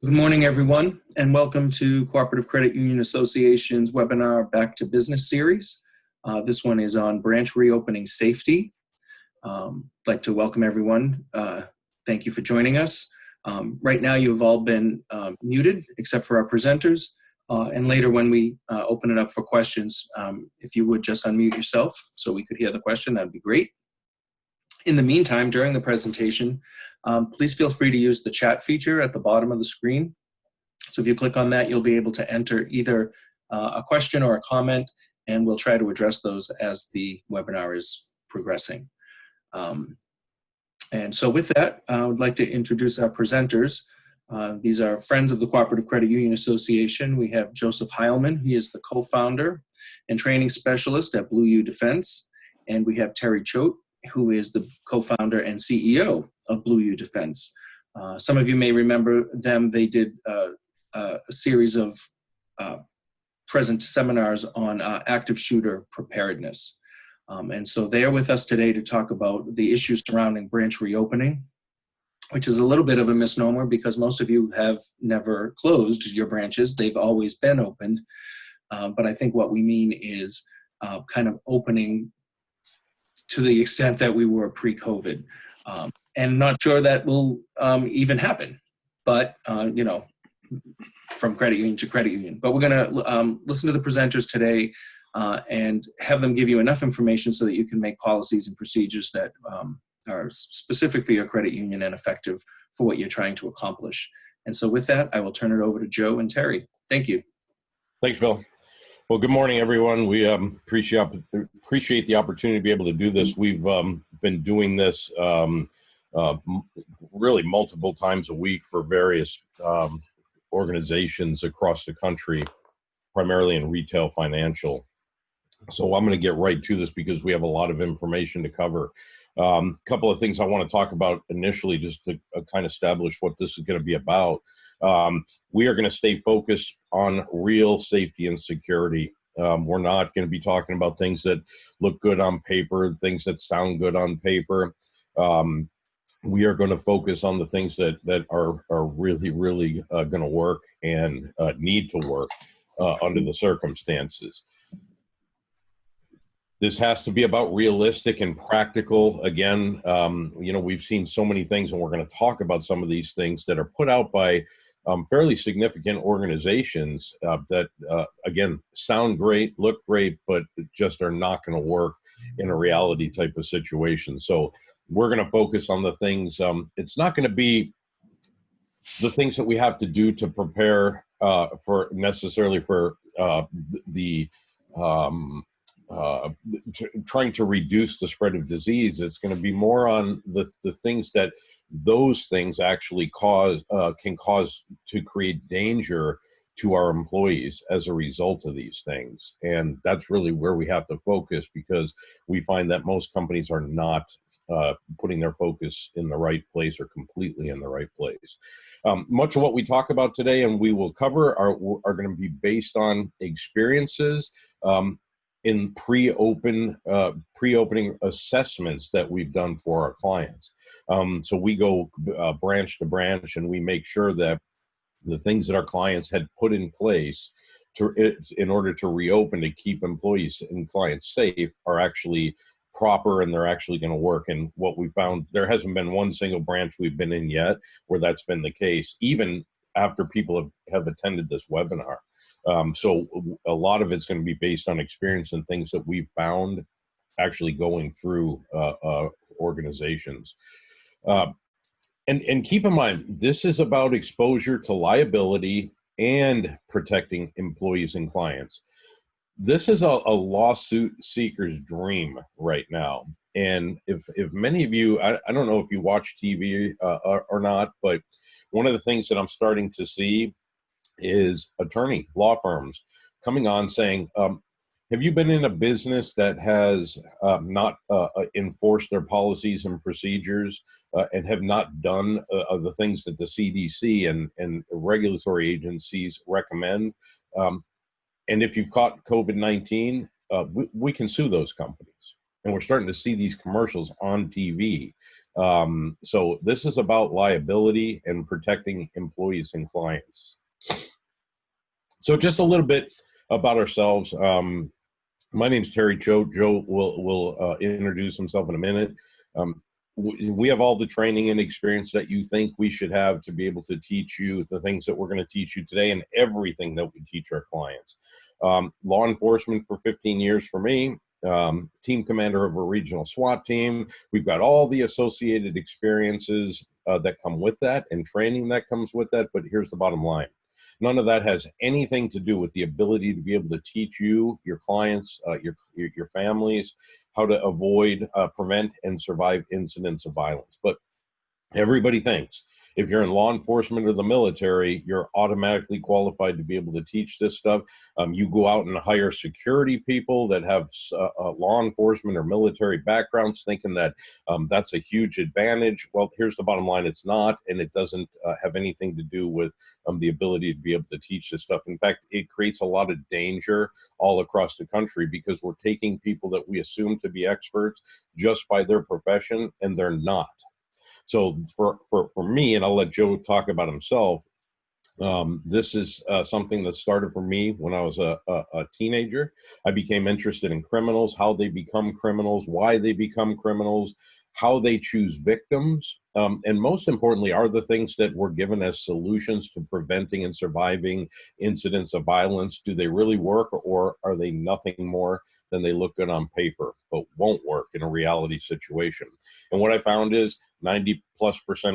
Good morning, everyone, and welcome to Cooperative Credit Union Association's webinar Back to Business series. This one is on branch reopening safety. I'd like to welcome everyone. Thank you for joining us. Right now, you've all been muted except for our presenters. And later when we open it up for questions, if you would just unmute yourself so we could hear the question, that'd be great. In the meantime, during the presentation, please feel free to use the chat feature at the bottom of the screen. So if you click on that, you'll be able to enter either a question or a comment, and we'll try to address those as the webinar is progressing. And so with that, I would like to introduce our presenters. These are friends of the Cooperative Credit Union Association. We have Joseph Heilman. He is the co-founder and training specialist at Blue U Defense. And we have Terry Choate, who is the co-founder and CEO of Blue U Defense. Some of you may remember them. They did a series of present seminars on active shooter preparedness. And so they are with us today to talk about the issues surrounding branch reopening, which is a little bit of a misnomer because most of you have never closed your branches. They've always been opened. But I think what we mean is kind of opening to the extent that we were pre-COVID. And not sure that will even happen, but you know, from credit union to credit union. But we're gonna listen to the presenters today and have them give you enough information so that you can make policies and procedures that are specific for your credit union and effective for what you're trying to accomplish. And so with that, I will turn it over to Joe and Terry. Thank you. Thanks, Bill. Well, good morning, everyone. We appreciate the opportunity to be able to do this. We've been doing this really multiple times a week for various organizations across the country, primarily in retail financial. So I'm going to get right to this because we have a lot of information to cover. A couple of things I want to talk about initially, just to kind of establish what this is going to be about. We are going to stay focused on real safety and security. We're not going to be talking about things that look good on paper, things that sound good on paper. We are going to focus on the things that are really going to work and need to work under the circumstances. This has to be about realistic and practical. Again, you know, we've seen so many things, and we're going to talk about some of these things that are put out by fairly significant organizations that, again, sound great, look great, but just are not going to work in a reality type of situation. So we're going to focus on the things. It's not going to be the things that we have to do to prepare for trying to reduce the spread of disease. It's going to be more on the things that those things actually can cause to create danger to our employees as a result of these things. And that's really where we have to focus, because we find that most companies are not putting their focus in the right place or completely in the right place. Much of what we talk about today and we will cover are going to be based on experiences in pre-opening assessments that we've done for our clients. So we go branch to branch, and we make sure that the things that our clients had put in place in order to reopen to keep employees and clients safe are actually proper, and they're actually going to work. And what we found, there hasn't been one single branch we've been in yet where that's been the case, even after people have attended this webinar. So a lot of it's going to be based on experience and things that we've found actually going through organizations. And keep in mind, this is about exposure to liability and protecting employees and clients. This is a lawsuit seeker's dream right now. And if many of you, I don't know if you watch TV or not, but one of the things that I'm starting to see is law firms coming on saying, have you been in a business that has not enforced their policies and procedures and have not done the things that the CDC and regulatory agencies recommend? And if you've caught COVID-19, we can sue those companies. And we're starting to see these commercials on TV So this is about liability and protecting employees and clients. So just a little bit about ourselves. My name's Terry. Joe will introduce himself in a minute. We have all the training and experience that you think we should have to be able to teach you the things that we're going to teach you today, and everything that we teach our clients. Law enforcement for 15 years for me, team commander of a regional SWAT team. We've got all the associated experiences that come with that and training that comes with that. But here's the bottom line. None of that has anything to do with the ability to be able to teach you, your clients, your families, how to avoid, prevent, and survive incidents of violence. But everybody thinks if you're in law enforcement or the military, you're automatically qualified to be able to teach this stuff. You go out and hire security people that have law enforcement or military backgrounds, thinking that that's a huge advantage. Well, here's the bottom line. It's not, and it doesn't have anything to do with the ability to be able to teach this stuff. In fact, it creates a lot of danger all across the country because we're taking people that we assume to be experts just by their profession, and they're not. So for me, and I'll let Joe talk about himself, this is something that started for me when I was a teenager. I became interested in criminals, how they become criminals, why they become criminals, how they choose victims, and most importantly, are the things that were given as solutions to preventing and surviving incidents of violence, do they really work, or are they nothing more than they look good on paper, but won't work in a reality situation? And what I found is 90+%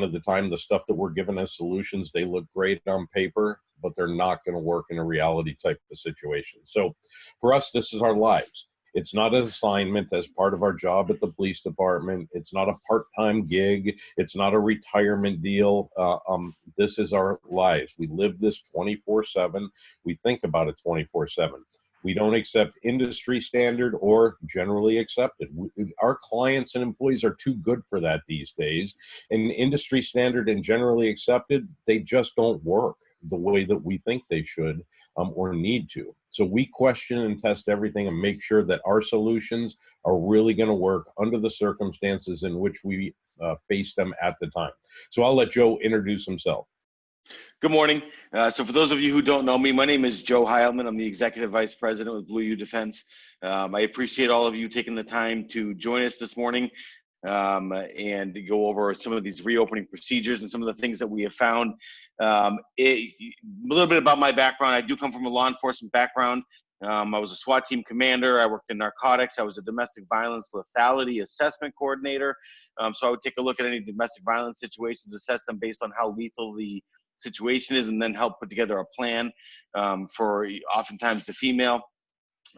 of the time, the stuff that we're given as solutions, they look great on paper, but they're not going to work in a reality type of situation. So for us, this is our lives. It's not an assignment as part of our job at the police department. It's not a part-time gig. It's not a retirement deal. This is our lives. We live this 24/7. We think about it 24/7. We don't accept industry standard or generally accepted. Our clients and employees are too good for that these days. And industry standard and generally accepted, they just don't work the way that we think they should or need to. So we question and test everything and make sure that our solutions are really going to work under the circumstances in which we face them at the time. So I'll let Joe introduce himself. Good morning. So for those of you who don't know me, my name is Joe Heilman. I'm the Executive Vice President with Blue U Defense. I appreciate all of you taking the time to join us this morning and go over some of these reopening procedures and some of the things that we have found. A little bit about my background. I do come from a law enforcement background. I was a SWAT team commander. I worked in narcotics. I was a domestic violence lethality assessment coordinator. So I would take a look at any domestic violence situations, assess them based on how lethal the situation is, and then help put together a plan for oftentimes the female.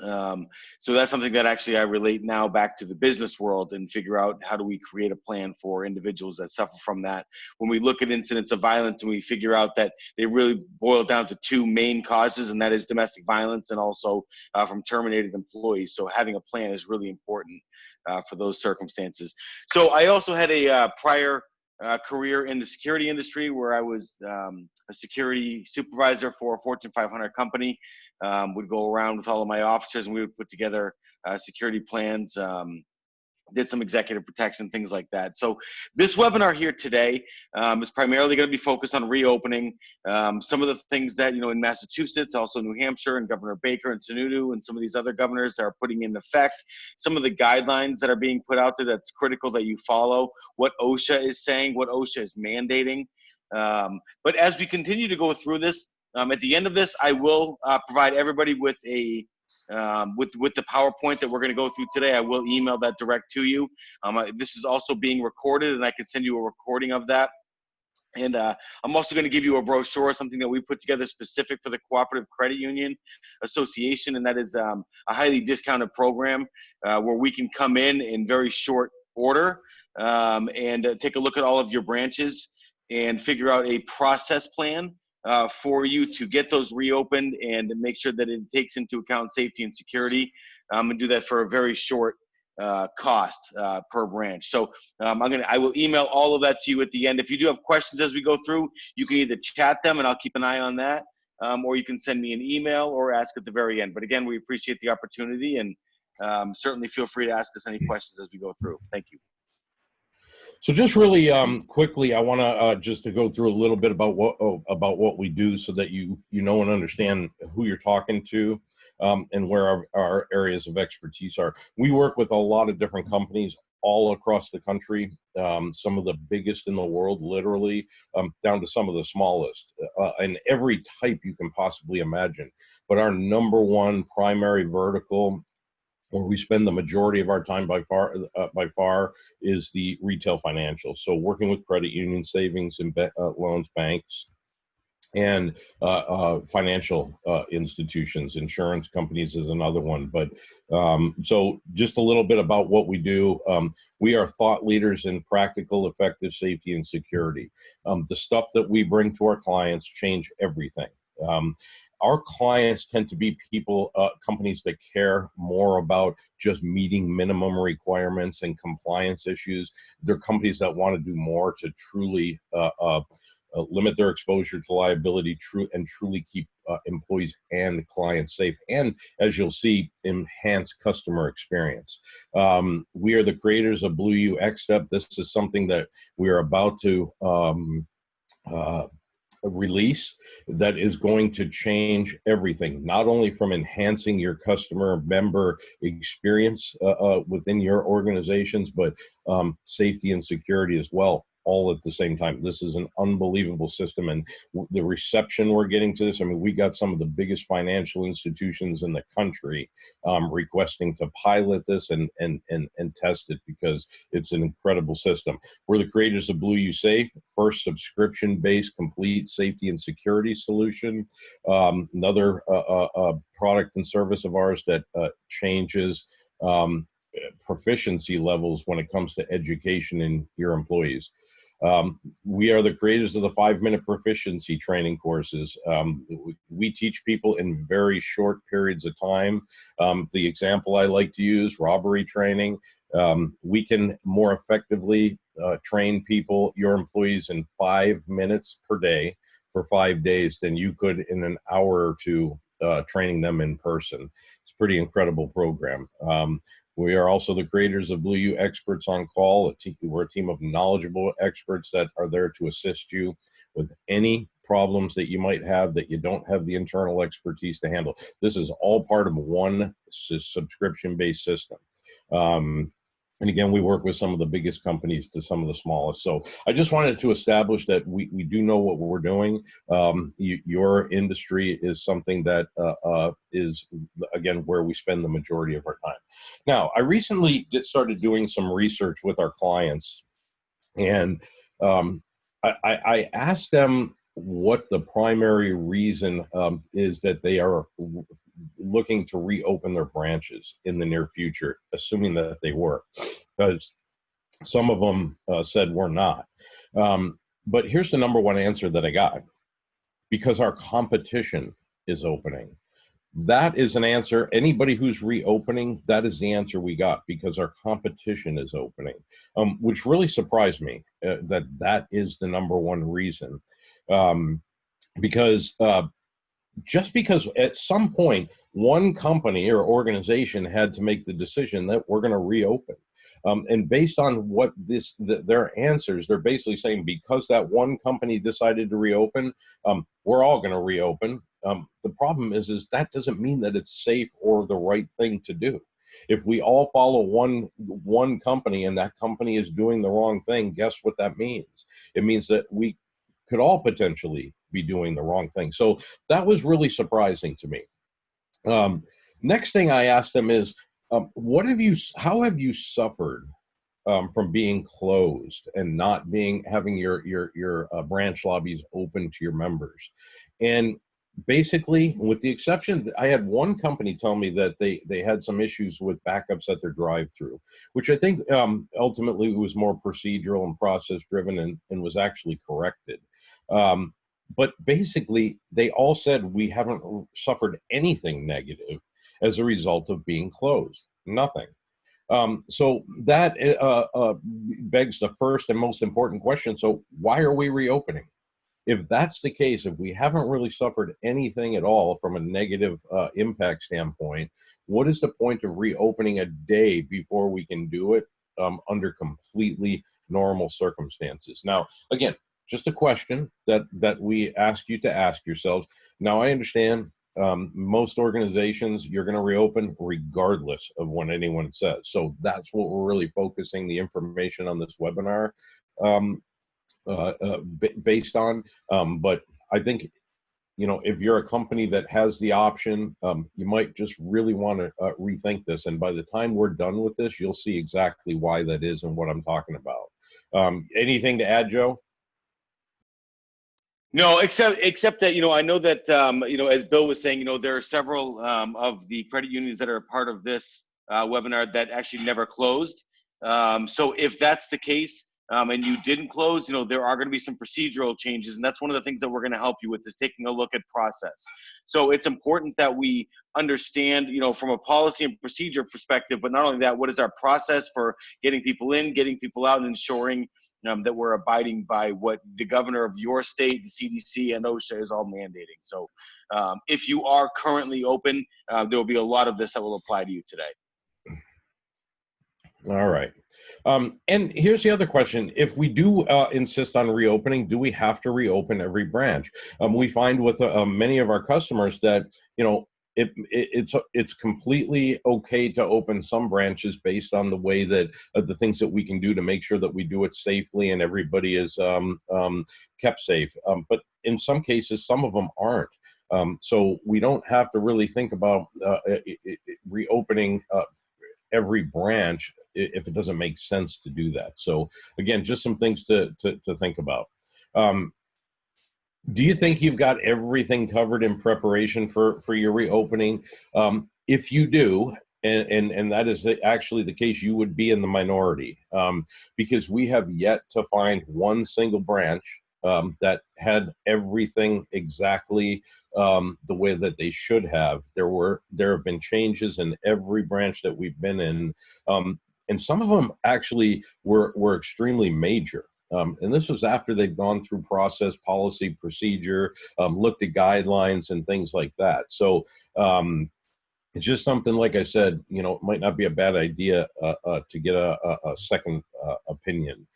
So that's something that actually I relate now back to the business world and figure out how do we create a plan for individuals that suffer from that. When we look at incidents of violence and we figure out that they really boil down to two main causes, and that is domestic violence and also from terminated employees. So having a plan is really important for those circumstances. So I also had a prior career in the security industry where I was a security supervisor for a Fortune 500 company. Would go around with all of my officers and we would put together security plans, did some executive protection, things like that. So this webinar here today is primarily going to be focused on reopening. Some of the things that, in Massachusetts, also New Hampshire, and Governor Baker and Sununu and some of these other governors are putting into effect. Some of the guidelines that are being put out there that's critical that you follow, what OSHA is saying, what OSHA is mandating. But as we continue to go through this, at the end of this, I will provide everybody with a with the PowerPoint that we're going to go through today. I will email that direct to you. This is also being recorded, and I can send you a recording of that. And I'm also going to give you a brochure, something that we put together specific for the Cooperative Credit Union Association, and that is a highly discounted program where we can come in very short order and take a look at all of your branches and figure out a process plan for you to get those reopened and make sure that it takes into account safety and security, and do that for a very short cost per branch. So I will email all of that to you at the end. If you do have questions as we go through, you can either chat them and I'll keep an eye on that, or you can send me an email or ask at the very end. But again, we appreciate the opportunity, and certainly feel free to ask us any questions as we go through. Thank you. So just really quickly, I want to just to go through a little bit about what we do, so that you know and understand who you're talking to, and where our areas of expertise are. We work with a lot of different companies all across the country, some of the biggest in the world, literally, down to some of the smallest, and every type you can possibly imagine. But our number one primary vertical, where we spend the majority of our time by far, is the retail financial. So working with credit unions, savings and loans, banks, and financial institutions. Insurance companies is another one. But so just a little bit about what we do. We are thought leaders in practical, effective safety and security. The stuff that we bring to our clients change everything. Our clients tend to be companies that care more about just meeting minimum requirements and compliance issues. They're companies that want to do more to truly limit their exposure to liability, truly keep employees and clients safe, and, as you'll see, enhance customer experience. We are the creators of Blue U X-Step. This is something that we are about to release that is going to change everything, not only from enhancing your customer member experience within your organizations, but safety and security as well, all at the same time. This is an unbelievable system, and the reception we're getting to this, I mean, we got some of the biggest financial institutions in the country requesting to pilot this and test it, because it's an incredible system. We're the creators of Blue U Safe, first subscription-based complete safety and security solution. Another product and service of ours that changes proficiency levels when it comes to education in your employees. We are the creators of the 5-minute proficiency training courses. We teach people in very short periods of time. The example I like to use, robbery training. We can more effectively train people, your employees, in 5 minutes per day for 5 days than you could in an hour or two training them in person. It's a pretty incredible program. We are also the creators of Blue U Experts on Call. We're a team of knowledgeable experts that are there to assist you with any problems that you might have that you don't have the internal expertise to handle. This is all part of one subscription-based system. And again, we work with some of the biggest companies to some of the smallest. So I just wanted to establish that we do know what we're doing. Your industry is something that is, again, where we spend the majority of our time. Now, I recently started doing some research with our clients, and I asked them what the primary reason is that they are looking to reopen their branches in the near future, assuming that they were, because some of them said we're not. But here's the number one answer that I got: because our competition is opening. That is an answer. Anybody who's reopening, that is the answer we got, because our competition is opening, which really surprised me that is the number one reason. Because just because at some point one company or organization had to make the decision that we're going to reopen. And based on what their answers, they're basically saying, because that one company decided to reopen, we're all going to reopen. The problem is that doesn't mean that it's safe or the right thing to do. If we all follow one company and that company is doing the wrong thing, guess what that means? It means that we could all potentially be doing the wrong thing. So that was really surprising to me. Next thing I asked them is, how have you suffered from being closed and not having your branch lobbies open to your members? And basically, with the exception, I had one company tell me that they had some issues with backups at their drive-through, which I think ultimately was more procedural and process driven and was actually corrected. But basically, they all said we haven't suffered anything negative as a result of being closed. Nothing. So that begs the first and most important question. So why are we reopening? If that's the case, if we haven't really suffered anything at all from a negative impact standpoint, what is the point of reopening a day before we can do it? under completely normal circumstances. Now, again, just a question that we ask you to ask yourselves. Now, I understand most organizations, you're going to reopen regardless of what anyone says. So that's what we're really focusing the information on this webinar um, based on. But I think, if you're a company that has the option, you might just really want to rethink this. And by the time we're done with this, you'll see exactly why that is and what I'm talking about. Anything to add, Joe? No, except that, I know that, as Bill was saying, there are several of the credit unions that are a part of this webinar that actually never closed. So if that's the case, and you didn't close, there are going to be some procedural changes, and that's one of the things that we're going to help you with, is taking a look at process. So it's important that we understand, from a policy and procedure perspective, but not only that, what is our process for getting people in, getting people out, and ensuring that we're abiding by what the governor of your state, the CDC, and OSHA is all mandating. So if you are currently open, there will be a lot of this that will apply to you today. All right. And here's the other question. If we do insist on reopening, do we have to reopen every branch? We find with many of our customers that, it's completely okay to open some branches based on the way that the things that we can do to make sure that we do it safely and everybody is kept safe. But in some cases, some of them aren't. So we don't have to really think about reopening every branch if it doesn't make sense to do that. So again, just some things to think about. Do you think you've got everything covered in preparation for your reopening? If you do, and that is actually the case, you would be in the minority, because we have yet to find one single branch that had everything exactly the way that they should have. There have been changes in every branch that we've been in, and some of them actually were extremely major. And this was after they'd gone through process, policy, procedure, looked at guidelines and things like that. So it's just something, like I said, it might not be a bad idea to get a second opinion.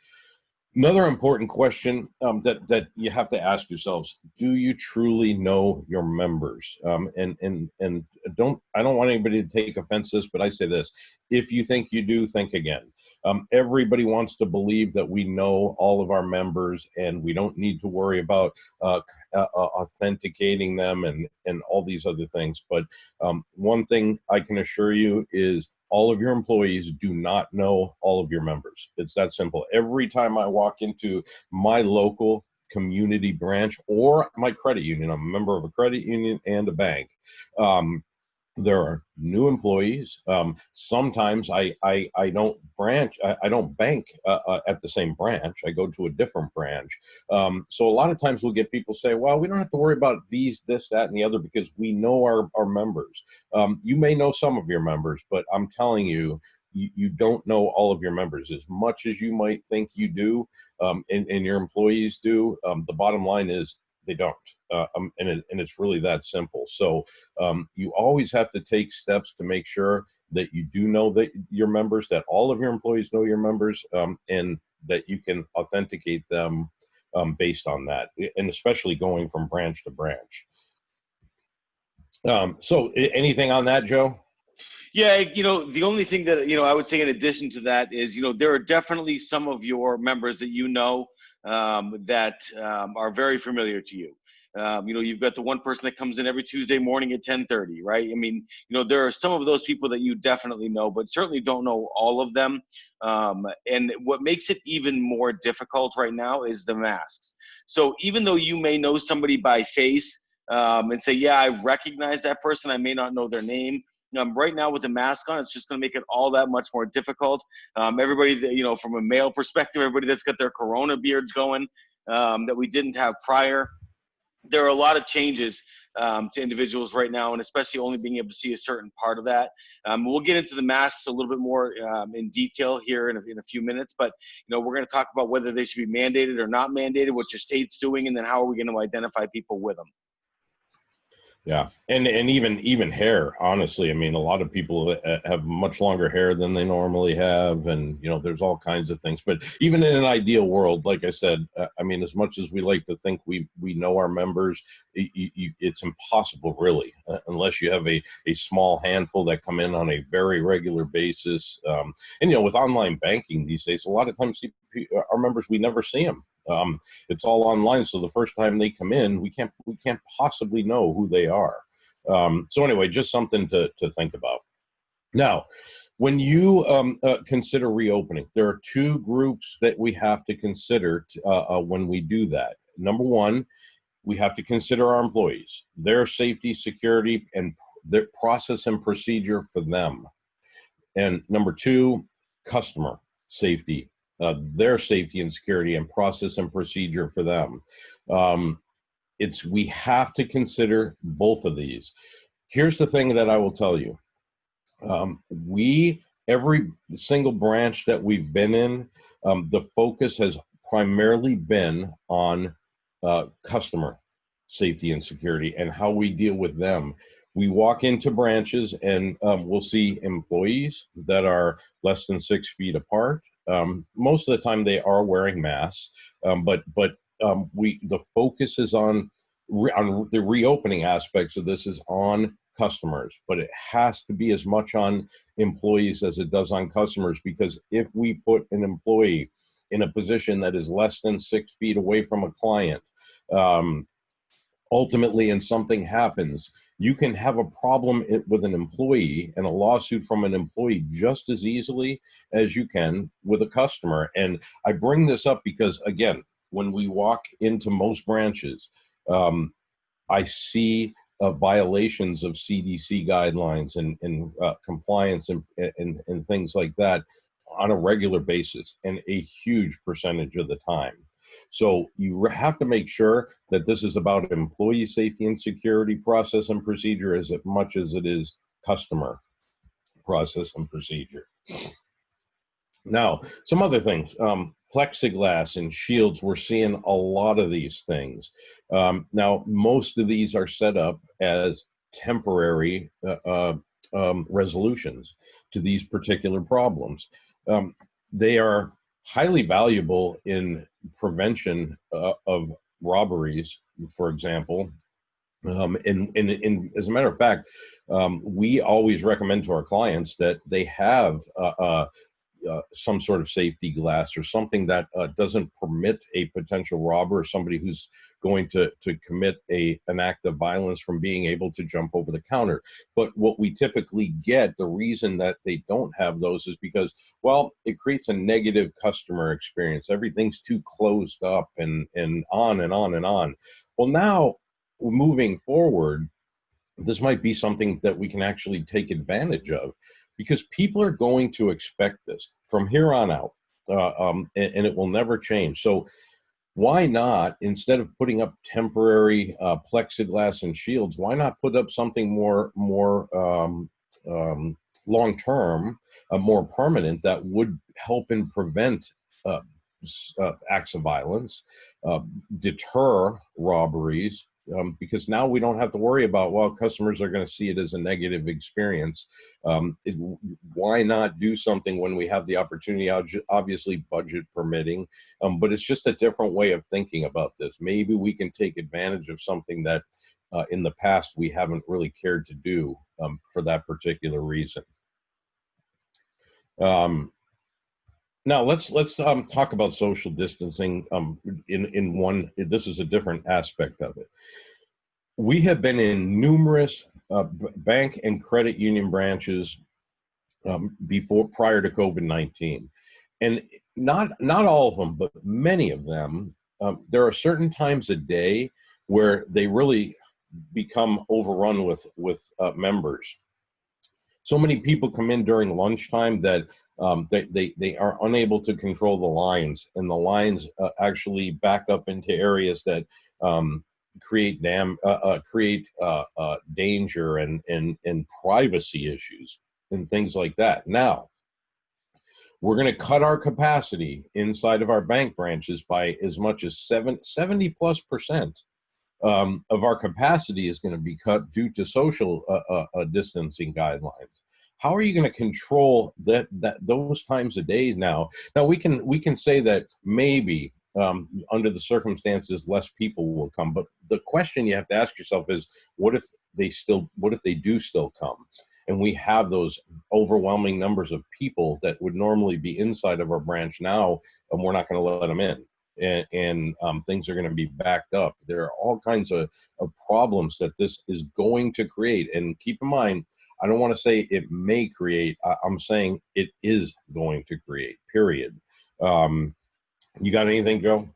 Another important question that you have to ask yourselves: do you truly know your members? And I don't want anybody to take offense to this, but I say this: if you think you do, think again. Everybody wants to believe that we know all of our members, and we don't need to worry about authenticating them and all these other things. But one thing I can assure you is, all of your employees do not know all of your members. It's that simple. Every time I walk into my local community branch or my credit union, I'm a member of a credit union and a bank, there are new employees. Sometimes I don't I don't bank at the same branch. I go to a different branch. So a lot of times we'll get people say, well, we don't have to worry about this, that, and the other, because we know our members. You may know some of your members, but I'm telling you, you don't know all of your members as much as you might think you do, and your employees do. The bottom line is, they don't, and it's really that simple. So you always have to take steps to make sure that you do know that your members, that all of your employees know your members, and that you can authenticate them based on that, and especially going from branch to branch. So anything on that, Joe? Yeah, the only thing that, I would say in addition to that is, there are definitely some of your members that that are very familiar to you. You've got the one person that comes in every Tuesday morning at 10:30, right? I mean, there are some of those people that you definitely know, but certainly don't know all of them. And what makes it even more difficult right now is the masks. So even though you may know somebody by face, and say, yeah, I recognize that person, I may not know their name. Right now with a mask on, it's just going to make it all that much more difficult. Everybody that, from a male perspective, everybody that's got their Corona beards going, that we didn't have prior. There are a lot of changes to individuals right now, and especially only being able to see a certain part of that. We'll get into the masks a little bit more in detail here in a few minutes, but we're going to talk about whether they should be mandated or not mandated, what your state's doing, and then how are we going to identify people with them. Yeah, and even hair. Honestly, I mean, a lot of people have much longer hair than they normally have, and there's all kinds of things. But even in an ideal world, like I said, I mean, as much as we like to think we know our members, it's impossible, really, unless you have a small handful that come in on a very regular basis. And with online banking these days, a lot of times our members, we never see them. It's all online, so the first time they come in, we can't possibly know who they are. So anyway, just something to think about. Now, when you consider reopening, there are two groups that we have to consider when we do that. Number one, we have to consider our employees, their safety, security, and their process and procedure for them. And number two, customer safety, their safety and security and process and procedure for them. We have to consider both of these. Here's the thing that I will tell you. Every single branch that we've been in, the focus has primarily been on customer safety and security and how we deal with them. We walk into branches and we'll see employees that are less than 6 feet apart. Most of the time they are wearing masks, but the focus is on the reopening aspects of this is on customers, but it has to be as much on employees as it does on customers, because if we put an employee in a position that is less than 6 feet away from a client, ultimately, and something happens, you can have a problem with an employee and a lawsuit from an employee just as easily as you can with a customer. And I bring this up because, again, when we walk into most branches, I see violations of CDC guidelines and compliance and things like that on a regular basis, and a huge percentage of the time. So you have to make sure that this is about employee safety and security, process and procedure, as much as it is customer process and procedure. Now, some other things, plexiglass and shields, we're seeing a lot of these things. Now, most of these are set up as temporary resolutions to these particular problems. They are highly valuable in prevention of robberies, for example. And as a matter of fact, we always recommend to our clients that they have some sort of safety glass or something that doesn't permit a potential robber or somebody who's going to commit an act of violence from being able to jump over the counter. But what we typically get, the reason that they don't have those is because, well, it creates a negative customer experience. Everything's too closed up and on and on and on. Well, now moving forward, this might be something that we can actually take advantage of, because people are going to expect this from here on out, and it will never change. So why not, instead of putting up temporary plexiglass and shields, why not put up something more long-term, more permanent, that would help and prevent acts of violence, deter robberies, because now we don't have to worry about, well, customers are going to see it as a negative experience. Why not do something when we have the opportunity, obviously budget permitting, but it's just a different way of thinking about this. Maybe we can take advantage of something that in the past we haven't really cared to do for that particular reason. Now let's talk about social distancing. This is a different aspect of it. We have been in numerous bank and credit union branches prior to COVID-19, and not all of them, but many of them. There are certain times a day where they really become overrun with members. So many people come in during lunchtime that they are unable to control the lines, and the lines actually back up into areas that create danger and privacy issues and things like that. Now, we're going to cut our capacity inside of our bank branches by as much as 70+%. of our capacity is going to be cut due to social distancing guidelines. How are you going to control those times of day now? Now we can say that maybe under the circumstances less people will come, but the question you have to ask yourself is, what if they do still come? And we have those overwhelming numbers of people that would normally be inside of our branch now, and we're not going to let them in. And things are going to be backed up. There are all kinds of problems that this is going to create. And keep in mind, I don't want to say it may create. I'm saying it is going to create, period. You got anything, Joe?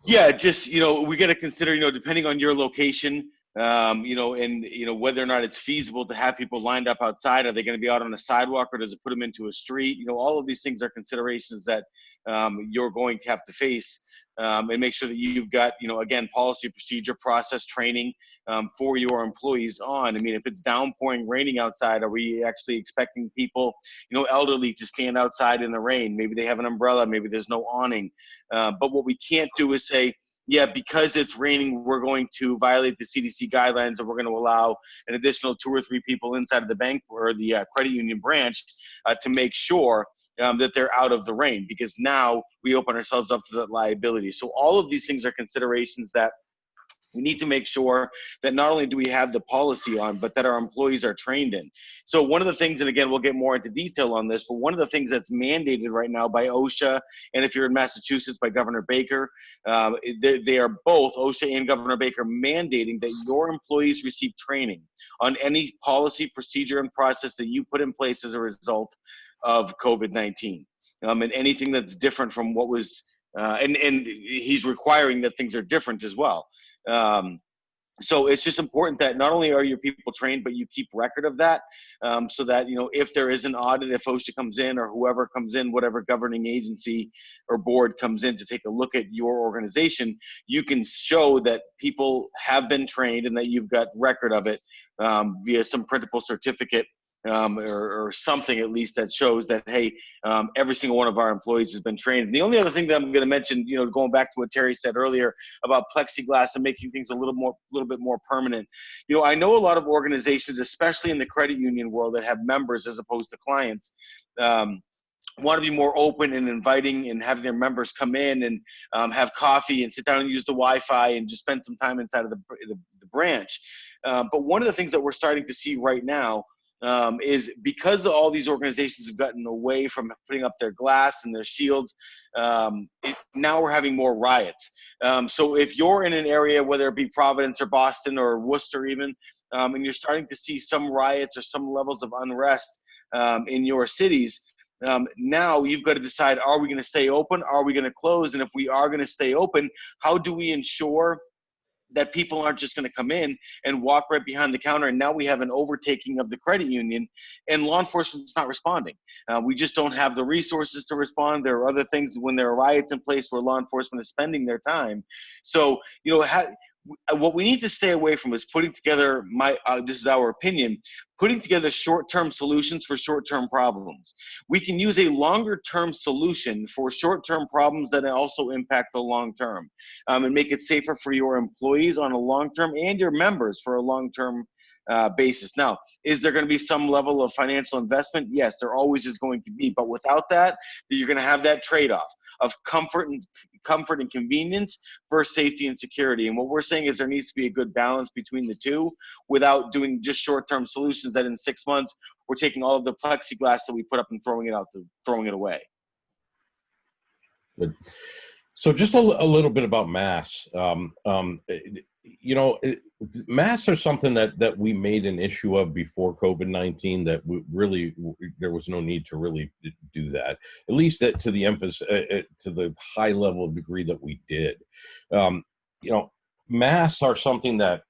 Yeah, just, we got to consider, depending on your location, and, whether or not it's feasible to have people lined up outside. Are they going to be out on a sidewalk, or does it put them into a street? All of these things are considerations that you're going to have to face, and make sure that you've got, again, policy, procedure, process, training for your employees on. I mean, if it's downpouring, raining outside, are we actually expecting people, elderly to stand outside in the rain? Maybe they have an umbrella, maybe there's no awning. But what we can't do is say, yeah, because it's raining, we're going to violate the CDC guidelines, and we're going to allow an additional 2 or 3 people inside of the bank or the credit union branch to make sure that they're out of the rain, because now we open ourselves up to that liability. So all of these things are considerations that we need to make sure that not only do we have the policy on, but that our employees are trained in. So one of the things, and again, we'll get more into detail on this, but one of the things that's mandated right now by OSHA, and if you're in Massachusetts, by Governor Baker, they are both, OSHA and Governor Baker, mandating that your employees receive training on any policy, procedure, and process that you put in place as a result of COVID-19. And anything that's different from what was, and he's requiring that things are different as well. So it's just important that not only are your people trained, but you keep record of that, so that, if there is an audit, if OSHA comes in or whoever comes in, whatever governing agency or board comes in to take a look at your organization, you can show that people have been trained and that you've got record of it via some printable certificate. Or something at least that shows that, hey, every single one of our employees has been trained. And the only other thing that I'm going to mention, going back to what Terry said earlier about plexiglass and making things a little bit more permanent. I know a lot of organizations, especially in the credit union world, that have members as opposed to clients, want to be more open and inviting and having their members come in and have coffee and sit down and use the Wi-Fi and just spend some time inside of the branch. But one of the things that we're starting to see right now is because all these organizations have gotten away from putting up their glass and their shields, now we're having more riots. So if you're in an area, whether it be Providence or Boston or Worcester even, and you're starting to see some riots or some levels of unrest in your cities, now you've got to decide, are we going to stay open? Are we going to close? And if we are going to stay open, how do we ensure that people aren't just going to come in and walk right behind the counter, and now we have an overtaking of the credit union and law enforcement's not responding. We just don't have the resources to respond. There are other things when there are riots in place where law enforcement is spending their time. So, what we need to stay away from is putting together, this is our opinion, putting together short-term solutions for short-term problems. We can use a longer-term solution for short-term problems that also impact the long-term, and make it safer for your employees on a long-term and your members for a long-term basis. Now, is there going to be some level of financial investment? Yes, there always is going to be. But without that, you're going to have that trade-off of comfort and convenience versus safety and security. And what we're saying is there needs to be a good balance between the two without doing just short-term solutions that in 6 months we're taking all of the plexiglass that we put up and throwing it away. Good. So just a little bit about masks. Masks are something that we made an issue of before COVID-19, that there was no need to really do that, at least to the emphasis, to the high level of degree that we did. Masks are something that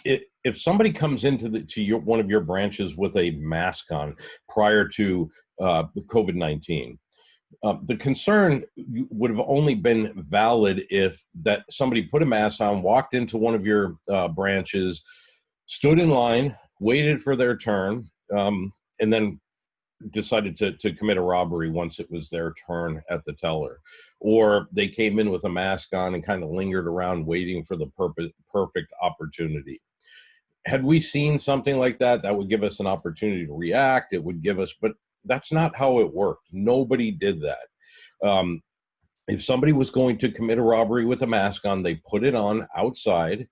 if somebody comes into one of your branches with a mask on prior to COVID-19, the concern would have only been valid if that somebody put a mask on, walked into one of your branches, stood in line, waited for their turn, and then decided to commit a robbery once it was their turn at the teller, or they came in with a mask on and kind of lingered around waiting for the perfect opportunity. Had we seen something like that, that would give us an opportunity to react. It would give us, but that's not how it worked. Nobody did that. If somebody was going to commit a robbery with a mask on, they put it on outside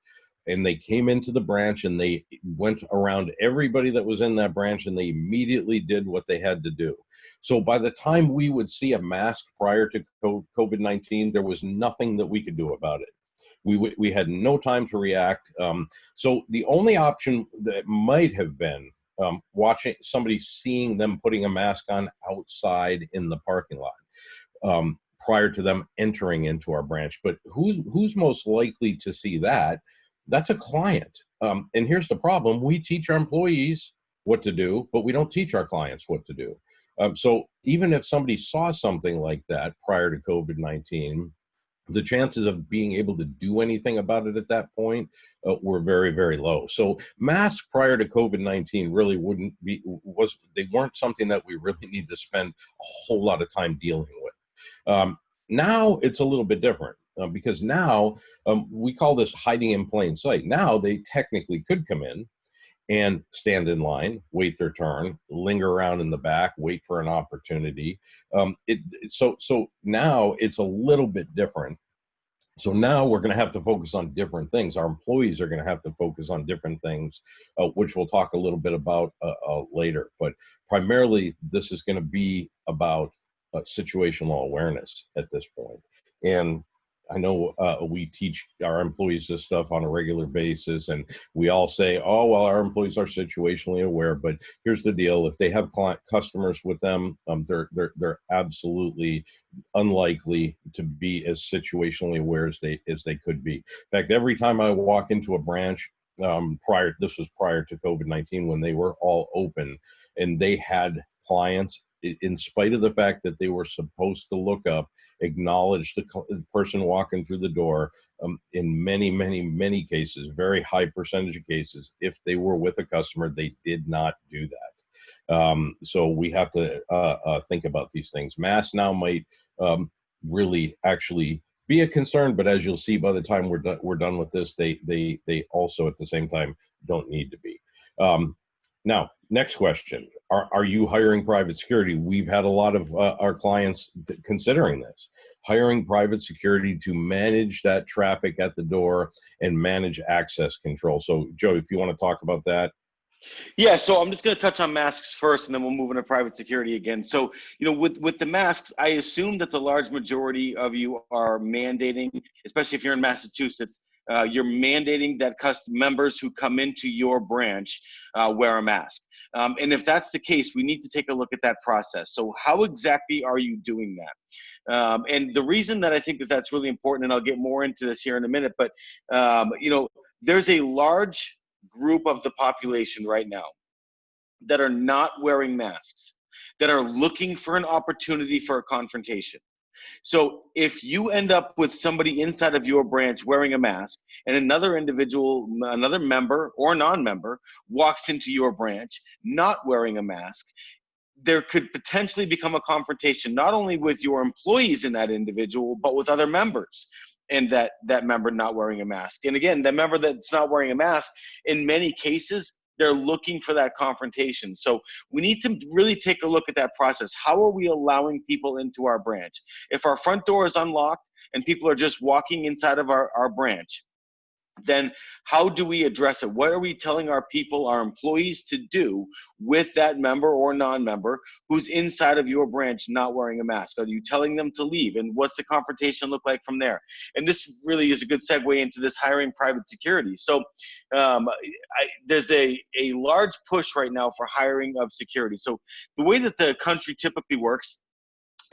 and they came into the branch and they went around everybody that was in that branch and they immediately did what they had to do. So by the time we would see a mask prior to COVID-19, there was nothing that we could do about it. We had no time to react. So the only option that might have been watching somebody, seeing them putting a mask on outside in the parking lot prior to them entering into our branch. But who's most likely to see that? That's a client. And here's the problem. We teach our employees what to do, but we don't teach our clients what to do. So even if somebody saw something like that prior to COVID-19, the chances of being able to do anything about it at that point were very, very low. So masks prior to COVID-19 really they weren't something that we really need to spend a whole lot of time dealing with. Now it's a little bit different because now we call this hiding in plain sight. Now they technically could come in and stand in line, wait their turn, linger around in the back, wait for an opportunity. So now it's a little bit different. So now we're going to have to focus on different things. Our employees are going to have to focus on different things, which we'll talk a little bit about later. But primarily, this is going to be about situational awareness at this point. And I know we teach our employees this stuff on a regular basis, and we all say, oh, well, our employees are situationally aware, but here's the deal. If they have customers with them, they're absolutely unlikely to be as situationally aware as they could be. In fact, every time I walk into a branch, this was prior to COVID-19, when they were all open and they had clients, in spite of the fact that they were supposed to look up, acknowledge the person walking through the door, in many, many, many cases, very high percentage of cases, if they were with a customer, they did not do that. So we have to think about these things. Masks now might really actually be a concern, but as you'll see by the time we're done with this, they also at the same time don't need to be. Now, next question. Are you hiring private security? We've had a lot of our clients considering this, hiring private security to manage that traffic at the door and manage access control. So, Joe, if you want to talk about that. Yeah, so I'm just going to touch on masks first, and then we'll move into private security again. So, with the masks, I assume that the large majority of you are mandating, especially if you're in Massachusetts, you're mandating that members who come into your branch wear a mask. And if that's the case, we need to take a look at that process. So how exactly are you doing that? And the reason that I think that that's really important, and I'll get more into this here in a minute, but there's a large group of the population right now that are not wearing masks, that are looking for an opportunity for a confrontation. So if you end up with somebody inside of your branch wearing a mask and another individual, another member or non-member walks into your branch not wearing a mask, there could potentially become a confrontation, not only with your employees in that individual, but with other members, and that member not wearing a mask. And again, that member that's not wearing a mask, in many cases, they're looking for that confrontation. So we need to really take a look at that process. How are we allowing people into our branch? If our front door is unlocked and people are just walking inside of our branch, then how do we address it? What are we telling our people, our employees, to do with that member or non-member who's inside of your branch not wearing a mask? Are you telling them to leave? And what's the confrontation look like from there? And this really is a good segue into this hiring private security. So there's a large push right now for hiring of security. So the way that the country typically works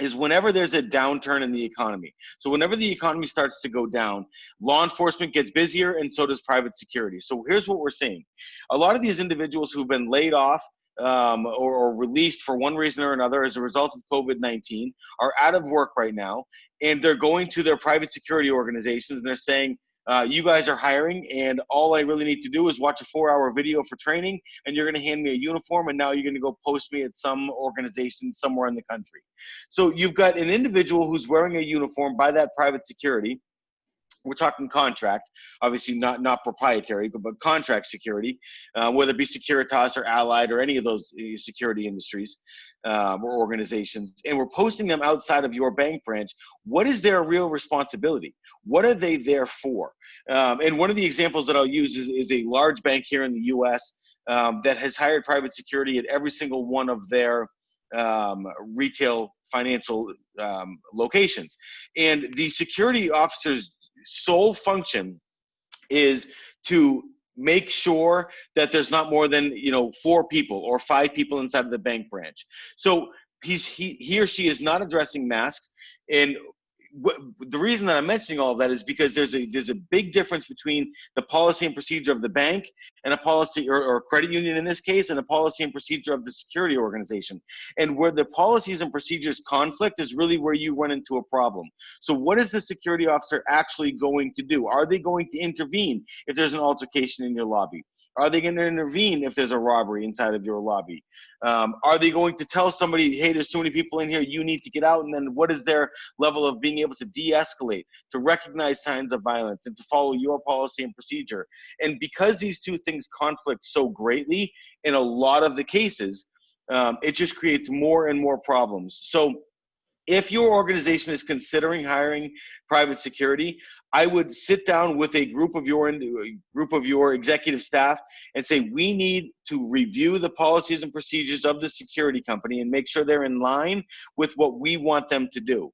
is whenever there's a downturn in the economy. So whenever the economy starts to go down, law enforcement gets busier and so does private security. So here's what we're seeing. A lot of these individuals who've been laid off or released for one reason or another as a result of COVID-19 are out of work right now, and they're going to their private security organizations and they're saying, You guys are hiring, and all I really need to do is watch a 4-hour video for training, and you're going to hand me a uniform, and now you're going to go post me at some organization somewhere in the country. So you've got an individual who's wearing a uniform by that private security. We're talking contract, obviously not proprietary, but contract security, whether it be Securitas or Allied or any of those security industries or organizations, and we're posting them outside of your bank branch. What is their real responsibility? What are they there for? And one of the examples that I'll use is a large bank here in the U.S. That has hired private security at every single one of their retail financial locations. And the security officers' sole function is to make sure that there's not more than 4 people or 5 people inside of the bank branch. So he or she is not addressing masks. And the reason that I'm mentioning all of that is because there's a big difference between the policy and procedure of the bank and a policy or credit union in this case, and a policy and procedure of the security organization. And where the policies and procedures conflict is really where you run into a problem. So what is the security officer actually going to do? Are they going to intervene if there's an altercation in your lobby? Are they going to intervene if there's a robbery inside of your lobby? Are they going to tell somebody, hey, there's too many people in here, you need to get out? And then what is their level of being able to de-escalate, to recognize signs of violence, and to follow your policy and procedure? And because these two things conflict so greatly in a lot of the cases, it just creates more and more problems. So if your organization is considering hiring private security, I would sit down with a group of your executive staff and say, we need to review the policies and procedures of the security company and make sure they're in line with what we want them to do.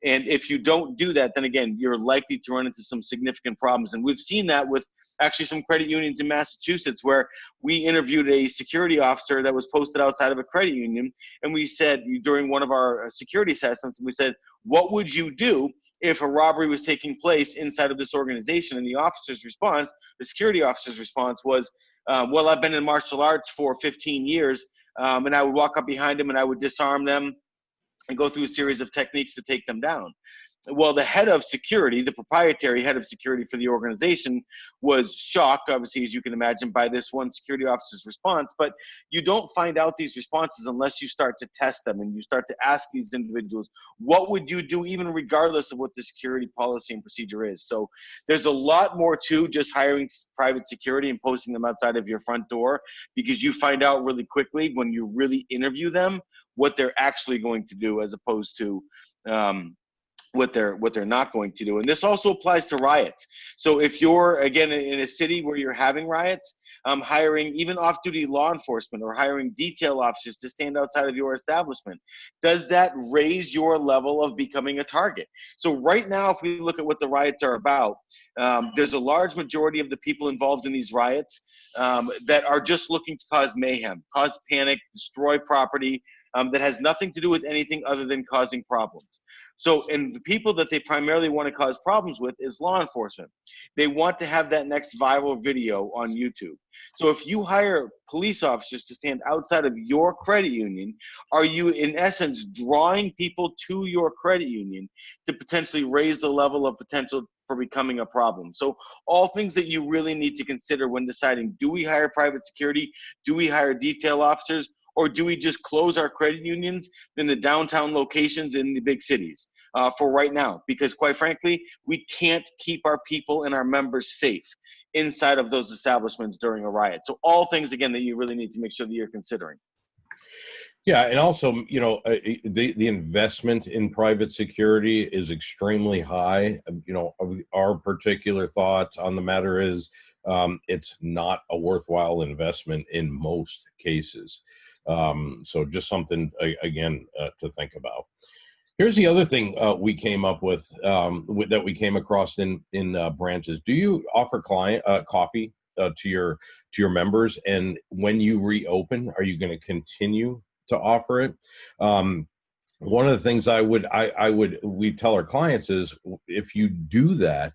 And if you don't do that, then again, you're likely to run into some significant problems. And we've seen that with actually some credit unions in Massachusetts, where we interviewed a security officer that was posted outside of a credit union. And we said, during one of our security assessments, we said, what would you do if a robbery was taking place inside of this organization? And the security officer's response was, well, I've been in martial arts for 15 years, and I would walk up behind them and I would disarm them and go through a series of techniques to take them down. Well, the head of security, the proprietary head of security for the organization, was shocked, obviously, as you can imagine, by this one security officer's response. But you don't find out these responses unless you start to test them and you start to ask these individuals, what would you do even regardless of what the security policy and procedure is? So there's a lot more to just hiring private security and posting them outside of your front door, because you find out really quickly when you really interview them what they're actually going to do, as opposed to what they're not going to do. And this also applies to riots. So if you're, again, in a city where you're having riots, hiring even off-duty law enforcement or hiring detail officers to stand outside of your establishment, does that raise your level of becoming a target? So right now, if we look at what the riots are about, there's a large majority of the people involved in these riots that are just looking to cause mayhem, cause panic, destroy property, that has nothing to do with anything other than causing problems. So, and the people that they primarily want to cause problems with is law enforcement. They want to have that next viral video on YouTube. So if you hire police officers to stand outside of your credit union, are you in essence drawing people to your credit union to potentially raise the level of potential for becoming a problem? So all things that you really need to consider when deciding, do we hire private security? Do we hire detail officers? Or do we just close our credit unions in the downtown locations in the big cities for right now? Because quite frankly, we can't keep our people and our members safe inside of those establishments during a riot. So all things, again, that you really need to make sure that you're considering. Yeah, and also, the investment in private security is extremely high. Our particular thought on the matter is it's not a worthwhile investment in most cases. So just something, again, to think about. Here's the other thing we came up with that we came across in branches. Do you offer coffee to your members? And when you reopen, are you going to continue to offer it? One of the things we tell our clients is, if you do that,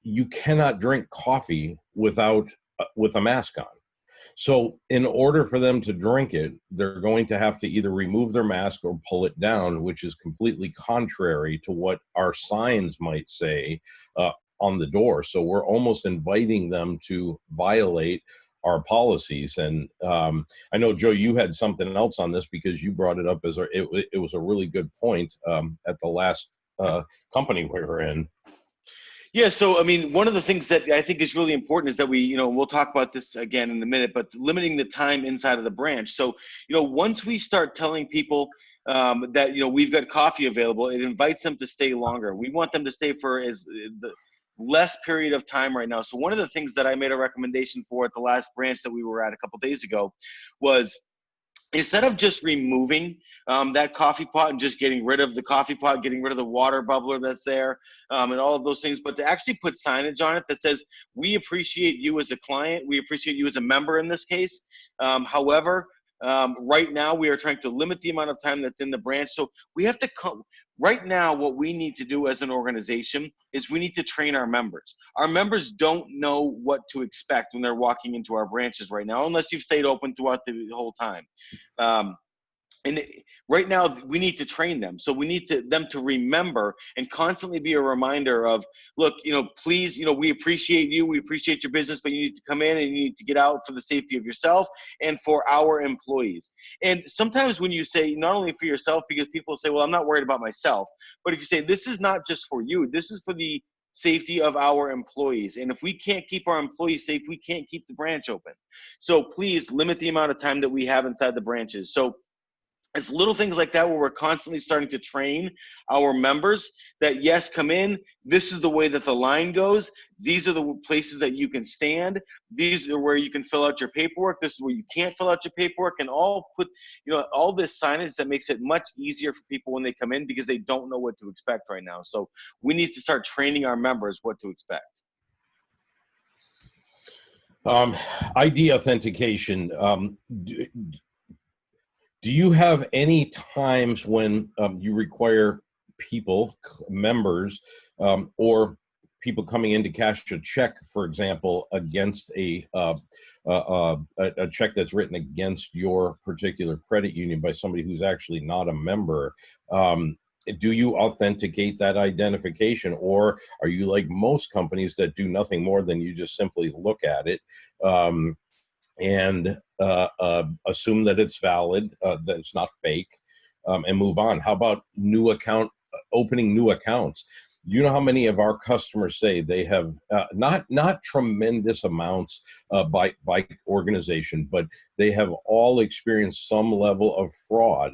you cannot drink coffee with a mask on. So in order for them to drink it, they're going to have to either remove their mask or pull it down, which is completely contrary to what our signs might say on the door. So we're almost inviting them to violate our policies. And I know, Joe, you had something else on this because you brought it up as it was a really good point at the last company we were in. Yeah, so I mean, one of the things that I think is really important is that we'll talk about this again in a minute, but limiting the time inside of the branch. So, once we start telling people that we've got coffee available, it invites them to stay longer. We want them to stay for the less period of time right now. So one of the things that I made a recommendation for at the last branch that we were at a couple days ago was, instead of just removing that coffee pot and just getting rid of the coffee pot, getting rid of the water bubbler that's there, and all of those things, but to actually put signage on it that says, we appreciate you as a client, we appreciate you as a member in this case. However, right now we are trying to limit the amount of time that's in the branch. So we have to come. Right now, what we need to do as an organization is we need to train our members. Our members don't know what to expect when they're walking into our branches right now, unless you've stayed open throughout the whole time. Right now, we need to train them. So we need them to remember and constantly be a reminder of, look, please, we appreciate you. We appreciate your business, but you need to come in and you need to get out for the safety of yourself and for our employees. And sometimes when you say not only for yourself, because people say, well, I'm not worried about myself, but if you say, this is not just for you, this is for the safety of our employees. And if we can't keep our employees safe, we can't keep the branch open. So please limit the amount of time that we have inside the branches. So it's little things like that where we're constantly starting to train our members that, yes, come in. This is the way that the line goes. These are the places that you can stand. These are where you can fill out your paperwork. This is where you can't fill out your paperwork, and all put, all this signage that makes it much easier for people when they come in, because they don't know what to expect right now. So we need to start training our members what to expect. ID authentication. Do you have any times when you require members, or people coming in to cash a check, for example, against a check that's written against your particular credit union by somebody who's actually not a member? Do you authenticate that identification, or are you like most companies that do nothing more than you just simply look at it and assume that it's valid, that it's not fake, and move on? How about opening new accounts? You know how many of our customers say they have not tremendous amounts by organization, but they have all experienced some level of fraud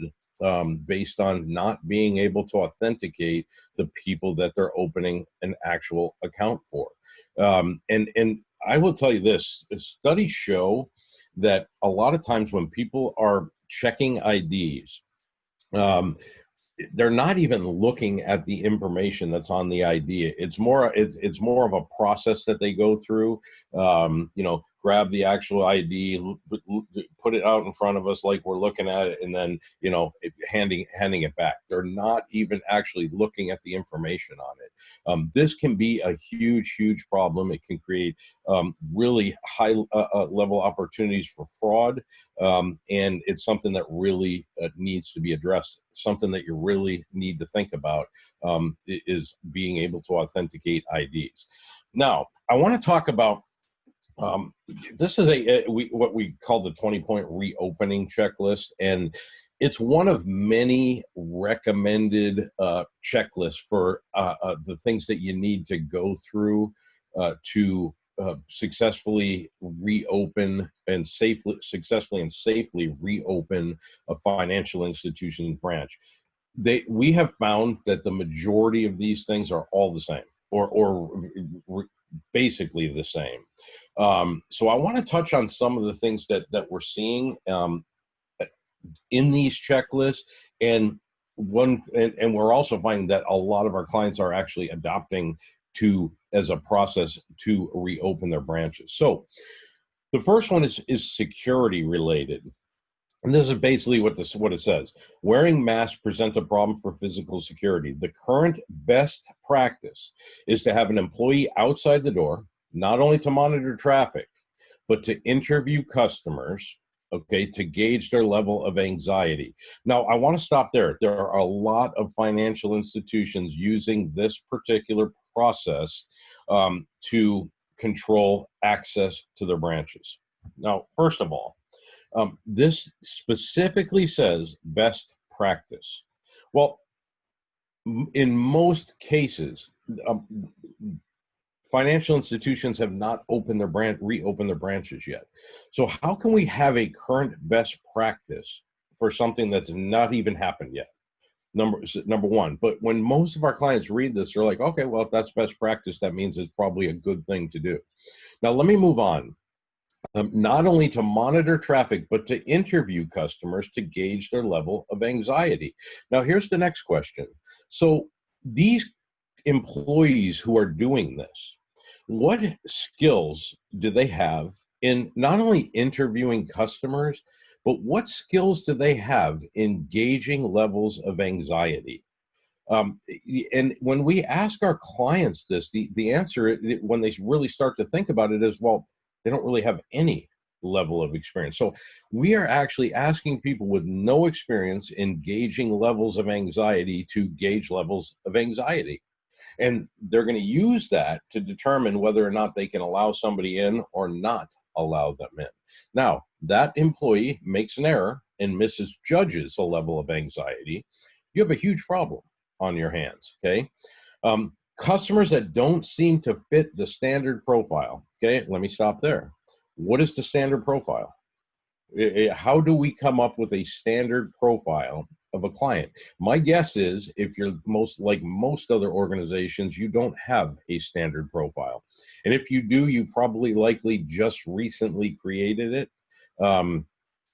based on not being able to authenticate the people that they're opening an actual account for. And I will tell you this: studies show that a lot of times when people are checking IDs, they're not even looking at the information that's on the ID. It's more of a process that they go through. Grab the actual ID, put it out in front of us like we're looking at it, and then handing it back. They're not even actually looking at the information on it. This can be a huge problem. It can create really high level opportunities for fraud, and it's something that really needs to be addressed. Something that you really need to think about is being able to authenticate IDs. Now, I want to talk about this is what we call the 20-point reopening checklist, and it's one of many recommended checklists for the things that you need to go through to successfully reopen and successfully and safely reopen a financial institution branch. We have found that the majority of these things are all the same, or basically the same. So I want to touch on some of the things that we're seeing in these checklists, and we're also finding that a lot of our clients are actually adopting as a process to reopen their branches. So the first one is security related. And this is basically what it says. Wearing masks present a problem for physical security. The current best practice is to have an employee outside the door, not only to monitor traffic, but to interview customers, to gauge their level of anxiety. Now, I want to stop there. There are a lot of financial institutions using this particular process to control access to their branches. Now, first of all, this specifically says best practice. Well, in most cases, financial institutions have not reopened their branches yet. So how can we have a current best practice for something that's not even happened yet? Number one. But when most of our clients read this, they're like, okay, well, if that's best practice, that means it's probably a good thing to do. Now, let me move on. Not only to monitor traffic, but to interview customers to gauge their level of anxiety. Now, here's the next question. So these employees who are doing this, what skills do they have in not only interviewing customers, but what skills do they have in gauging levels of anxiety? And when we ask our clients this, the answer, when they really start to think about it, is, well, they don't really have any level of experience. So we are actually asking people with no experience in gauging levels of anxiety to gauge levels of anxiety. And they're going to use that to determine whether or not they can allow somebody in or not allow them in. Now, that employee makes an error and misjudges a level of anxiety. You have a huge problem on your hands, okay? Customers that don't seem to fit the standard profile, okay? Let me stop there. What is the standard profile? How do we come up with a standard profile of a client? My guess is, if you're like most other organizations, you don't have a standard profile. And if you do, you probably likely just recently created it.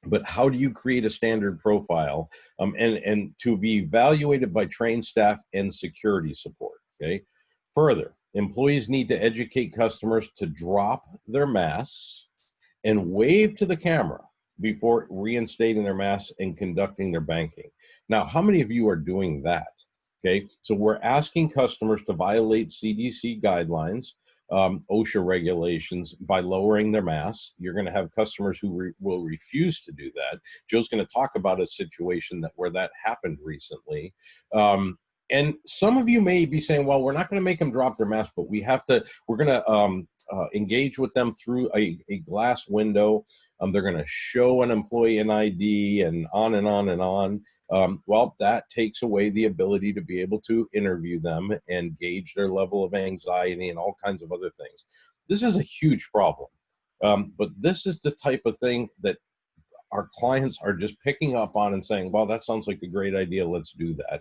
But how do you create a standard profile and to be evaluated by trained staff and security support, okay? Further, employees need to educate customers to drop their masks and wave to the camera before reinstating their masks and conducting their banking. Now, how many of you are doing that? Okay, so we're asking customers to violate CDC guidelines, OSHA regulations by lowering their masks. You're going to have customers who will refuse to do that. Joe's going to talk about a situation where that happened recently. And some of you may be saying, well, we're not going to make them drop their mask, but we're going to engage with them through a glass window. They're going to show an employee an ID and on and on and on. Well, that takes away the ability to be able to interview them and gauge their level of anxiety and all kinds of other things. This is a huge problem. But this is the type of thing that our clients are just picking up on and saying, well, that sounds like a great idea. Let's do that.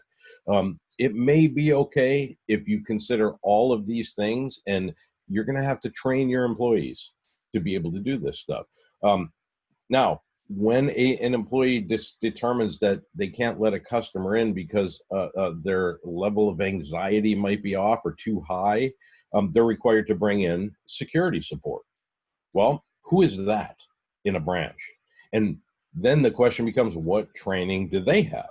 It may be okay if you consider all of these things, and you're going to have to train your employees to be able to do this stuff. Now, when an employee determines that they can't let a customer in because their level of anxiety might be off or too high, they're required to bring in security support. Well, who is that in a branch? And then the question becomes, what training do they have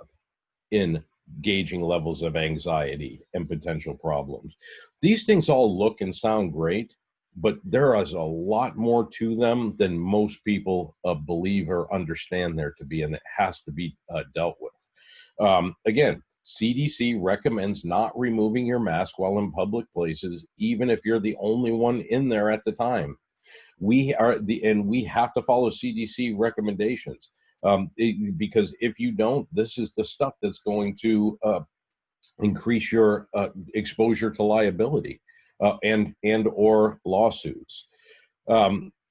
in gauging levels of anxiety and potential problems? These things all look and sound great, but there is a lot more to them than most people believe or understand there to be, and it has to be dealt with. Again, CDC recommends not removing your mask while in public places, even if you're the only one in there at the time. We have to follow CDC recommendations. Because if you don't, this is the stuff that's going to increase your exposure to liability and or lawsuits.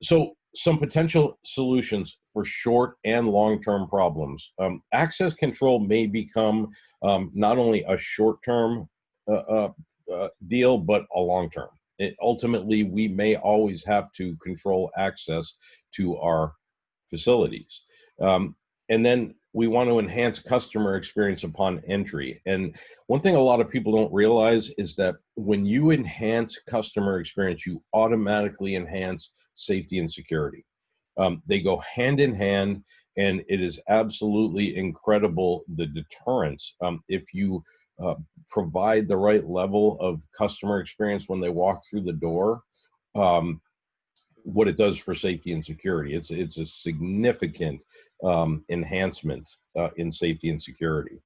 So some potential solutions for short and long-term problems. Access control may become not only a short-term deal, but a long-term. Ultimately, we may always have to control access to our facilities. And then we want to enhance customer experience upon entry. And one thing a lot of people don't realize is that when you enhance customer experience, you automatically enhance safety and security. They go hand in hand, and it is absolutely incredible, the deterrence. If you provide the right level of customer experience when they walk through the door, what it does for safety and security. It's a significant enhancement in safety and security.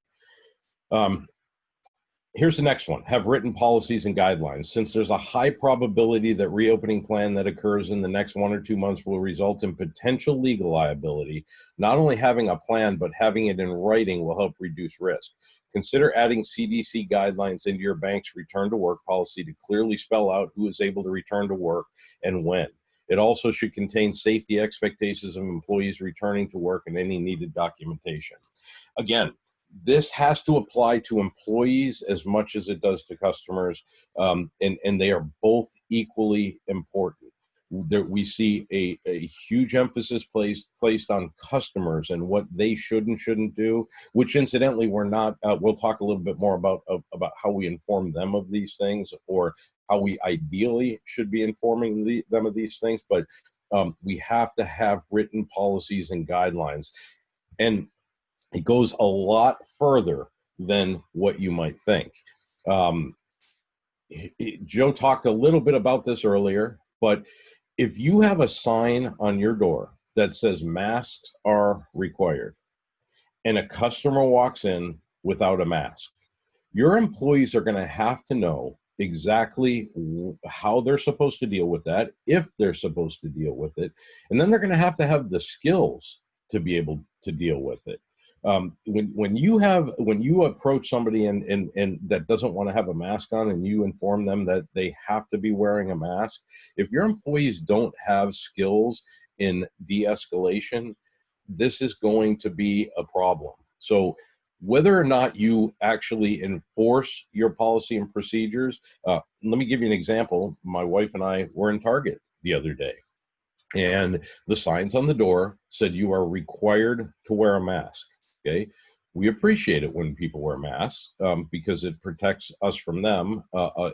Here's the next one. Have written policies and guidelines. Since there's a high probability that reopening plan that occurs in the next 1 or 2 months will result in potential legal liability, not only having a plan, but having it in writing will help reduce risk. Consider adding CDC guidelines into your bank's return to work policy to clearly spell out who is able to return to work and when. It also should contain safety expectations of employees returning to work and any needed documentation. Again, this has to apply to employees as much as it does to customers, and they are both equally important. We see a huge emphasis placed on customers and what they should and shouldn't do, which incidentally we're not, we'll talk a little bit more about how we inform them of these things, or how we ideally should be informing them of these things, but we have to have written policies and guidelines. And it goes a lot further than what you might think. Joe talked a little bit about this earlier, but if you have a sign on your door that says masks are required, and a customer walks in without a mask, your employees are going to have to know exactly how they're supposed to deal with that, if they're supposed to deal with it, and then they're going to have the skills to be able to deal with it. When you approach somebody and that doesn't want to have a mask on, and you inform them that they have to be wearing a mask, if your employees don't have skills in de-escalation, this is going to be a problem. So whether or not you actually enforce your policy and procedures, let me give you an example. My wife and I were in Target the other day, and the signs on the door said you are required to wear a mask. Okay, we appreciate it when people wear masks because it protects us from them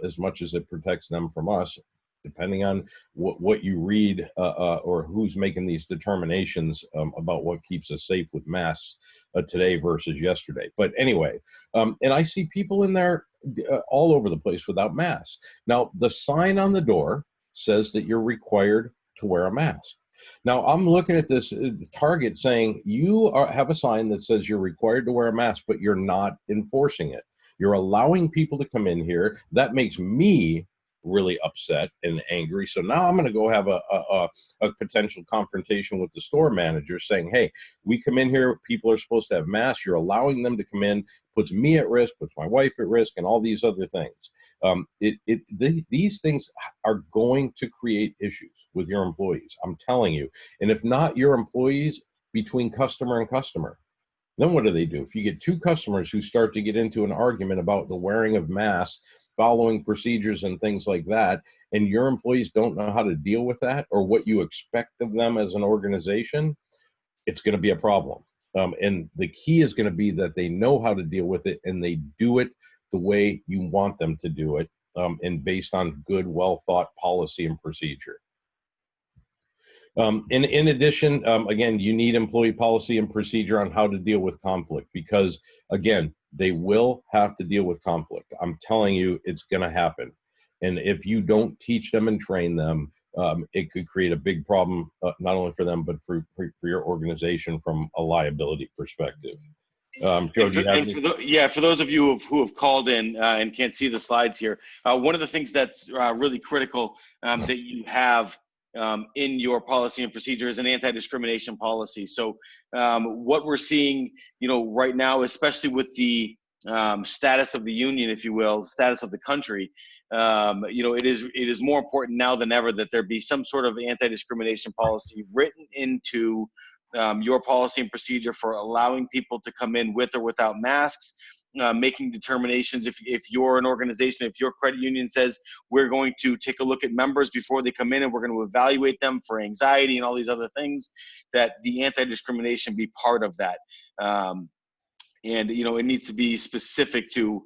as much as it protects them from us, depending on what you read or who's making these determinations about what keeps us safe with masks today versus yesterday. But anyway, and I see people in there all over the place without masks. Now, the sign on the door says that you're required to wear a mask. Now, I'm looking at this Target saying you have a sign that says you're required to wear a mask, but you're not enforcing it. You're allowing people to come in here. That makes me really upset and angry. So now I'm going to go have a potential confrontation with the store manager saying, hey, we come in here, people are supposed to have masks. You're allowing them to come in, puts me at risk, puts my wife at risk, and all these other things. These things are going to create issues with your employees. I'm telling you. And if not your employees, between customer and customer, then what do? If you get two customers who start to get into an argument about the wearing of masks, following procedures and things like that, and your employees don't know how to deal with that or what you expect of them as an organization, it's going to be a problem. And the key is going to be that they know how to deal with it, and they do it the way you want them to do it, and based on good, well-thought policy and procedure. In addition, again, you need employee policy and procedure on how to deal with conflict, because, again, they will have to deal with conflict. I'm telling you, it's going to happen. And if you don't teach them and train them, it could create a big problem, not only for them, but for your organization from a liability perspective. Joe, for those of you who have called in and can't see the slides here, one of the things that's really critical that you have in your policy and procedure is an anti-discrimination policy. So what we're seeing, right now, especially with the status of the union, if you will, status of the country, it is more important now than ever that there be some sort of anti-discrimination policy written into your policy and procedure for allowing people to come in with or without masks, making determinations if you're an organization, if your credit union says we're going to take a look at members before they come in and we're going to evaluate them for anxiety and all these other things, that the anti-discrimination be part of that. And it needs to be specific to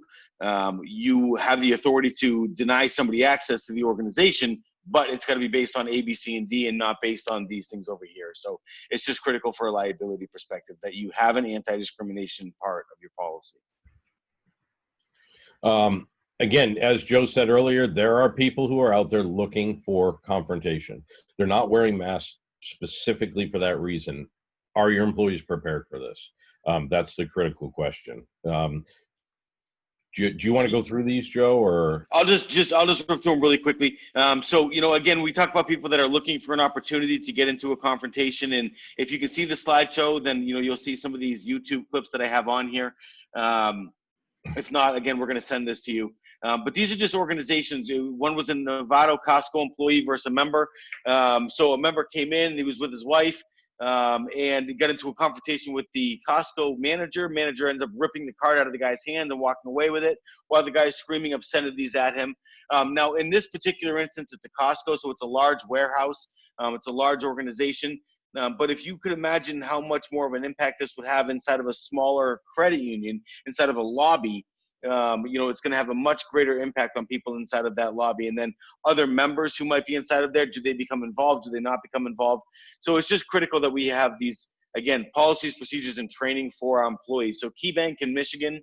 you have the authority to deny somebody access to the organization, but it's got to be based on A, B, C, and D, and not based on these things over here. So it's just critical for a liability perspective that you have an anti-discrimination part of your policy. Again, as Joe said earlier, there are people who are out there looking for confrontation. They're not wearing masks specifically for that reason. Are your employees prepared for this? That's the critical question. Do you want to go through these, Joe, or? I'll just rip through them really quickly. So, again, we talk about people that are looking for an opportunity to get into a confrontation. And if you can see the slideshow, then, you'll see some of these YouTube clips that I have on here. If not, again, we're going to send this to you. But these are just organizations. One was a Novato Costco employee versus a member. So a member came in, he was with his wife, and he got into a confrontation with the Costco manager. Manager ends up ripping the card out of the guy's hand and walking away with it while the guy's screaming obscenities at him. Now, in this particular instance, it's a Costco, so it's a large warehouse. It's a large organization. But if you could imagine how much more of an impact this would have inside of a smaller credit union, inside of a lobby, it's going to have a much greater impact on people inside of that lobby. And then other members who might be inside of there, do they become involved? Do they not become involved? So it's just critical that we have these, again, policies, procedures, and training for our employees. So KeyBank in Michigan,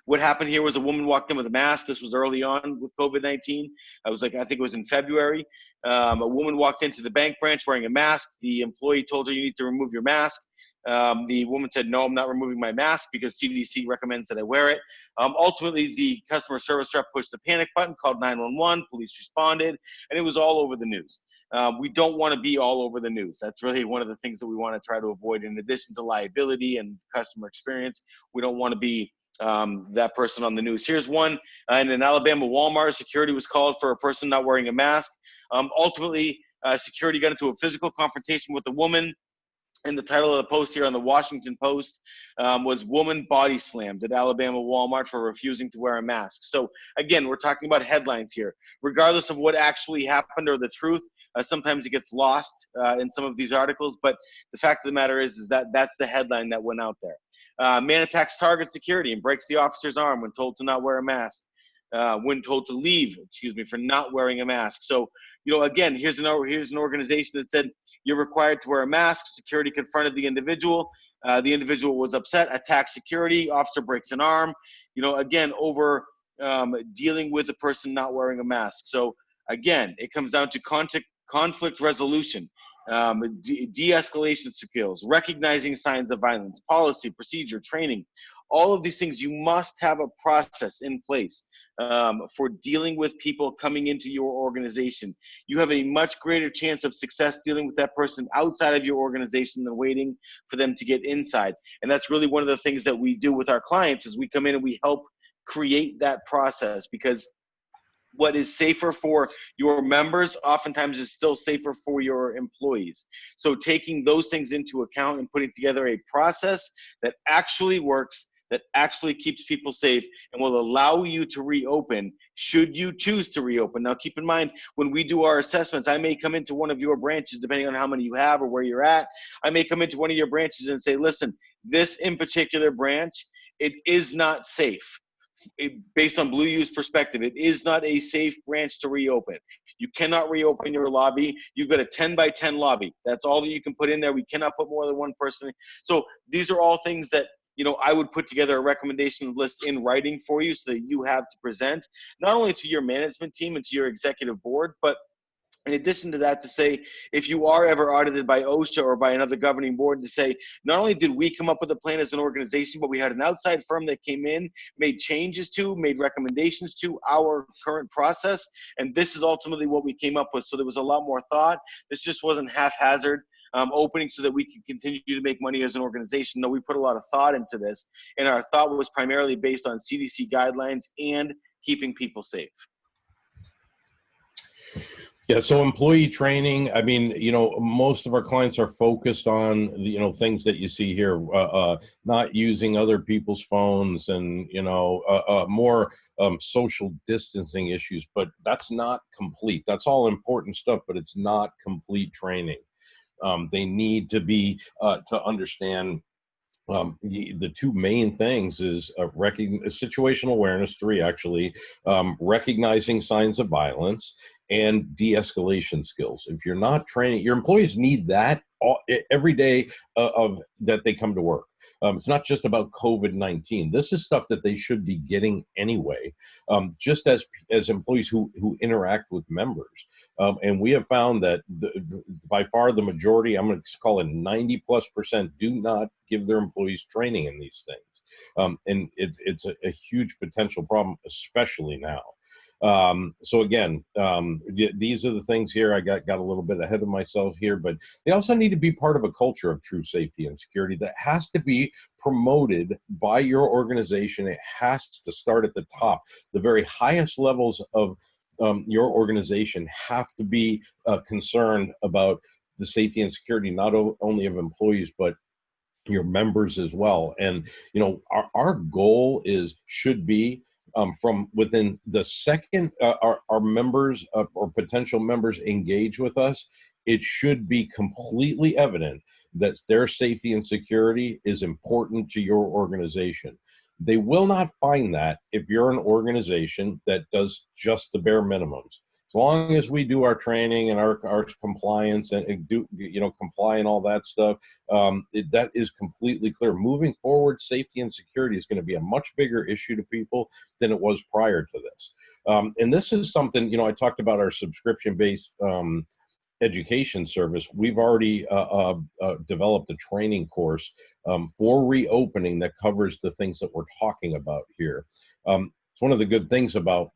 what happened here was a woman walked in with a mask. This was early on with COVID-19. I think it was in February. A woman walked into the bank branch wearing a mask. The employee told her, "You need to remove your mask." The woman said, "No, I'm not removing my mask because CDC recommends that I wear it." Ultimately, the customer service rep pushed the panic button, called 911, police responded, and it was all over the news. We don't want to be all over the news. That's really one of the things that we want to try to avoid. In addition to liability and customer experience, we don't want to be that person on the news. Here's one in an Alabama Walmart. Security was called for a person not wearing a mask. Ultimately, security got into a physical confrontation with the woman. And the title of the post here on the Washington Post was "Woman Body Slammed at Alabama Walmart for Refusing to Wear a Mask." So again, we're talking about headlines here. Regardless of what actually happened or the truth, sometimes it gets lost in some of these articles. But the fact of the matter is that that's the headline that went out there. Man attacks Target security and breaks the officer's arm when told to not wear a mask. When told to leave, for not wearing a mask. So, again, here's an organization that said you're required to wear a mask. Security confronted the individual. The individual was upset, attacked security. Officer breaks an arm. Again, over dealing with a person not wearing a mask. So, again, it comes down to conflict resolution. De-escalation skills, recognizing signs of violence, policy, procedure, training, all of these things. You must have a process in place for dealing with people coming into your organization. You have a much greater chance of success dealing with that person outside of your organization than waiting for them to get inside. And that's really one of the things that we do with our clients is we come in and we help create that process, because what is safer for your members oftentimes is still safer for your employees. So taking those things into account and putting together a process that actually works, that actually keeps people safe and will allow you to reopen should you choose to reopen. Now, keep in mind, when we do our assessments, I may come into one of your branches, depending on how many you have or where you're at. I may come into one of your branches and say, listen, this in particular branch, it is not safe. Based on Blue U's perspective, it is not a safe branch to reopen. You cannot reopen your lobby. You've got a 10 by 10 lobby. That's all that you can put in there. We cannot put more than one person. So these are all things that, I would put together a recommendation list in writing for you so that you have to present, not only to your management team and to your executive board, but in addition to that, to say, if you are ever audited by OSHA or by another governing board, to say, not only did we come up with a plan as an organization, but we had an outside firm that came in, made changes to, made recommendations to our current process. And this is ultimately what we came up with. So there was a lot more thought. This just wasn't haphazard opening so that we can continue to make money as an organization. No, we put a lot of thought into this. And our thought was primarily based on CDC guidelines and keeping people safe. Yeah, so employee training, I mean, most of our clients are focused on, things that you see here, not using other people's phones and, more social distancing issues, but that's not complete. That's all important stuff, but it's not complete training. They need to be, to understand the two main things is situational awareness, 3 actually, recognizing signs of violence, and de-escalation skills. If you're not training, your employees need that every day of that they come to work. It's not just about COVID-19. This is stuff that they should be getting anyway, just as employees who interact with members. And we have found that by far the majority, I'm going to call it 90+%, do not give their employees training in these things. And it's a huge potential problem, especially now. So again, these are the things here. I got a little bit ahead of myself here, but they also need to be part of a culture of true safety and security that has to be promoted by your organization. It has to start at the top. The very highest levels of your organization have to be concerned about the safety and security, not only of employees, but your members as well. And our goal should be, from within the second our members or potential members engage with us, it should be completely evident that their safety and security is important to your organization. They will not find that if you're an organization that does just the bare minimums. As long as we do our training and our compliance and do comply and all that stuff, that is completely clear. Moving forward, safety and security is going to be a much bigger issue to people than it was prior to this. And this is something, I talked about our subscription-based education service. We've already developed a training course for reopening that covers the things that we're talking about here. It's one of the good things about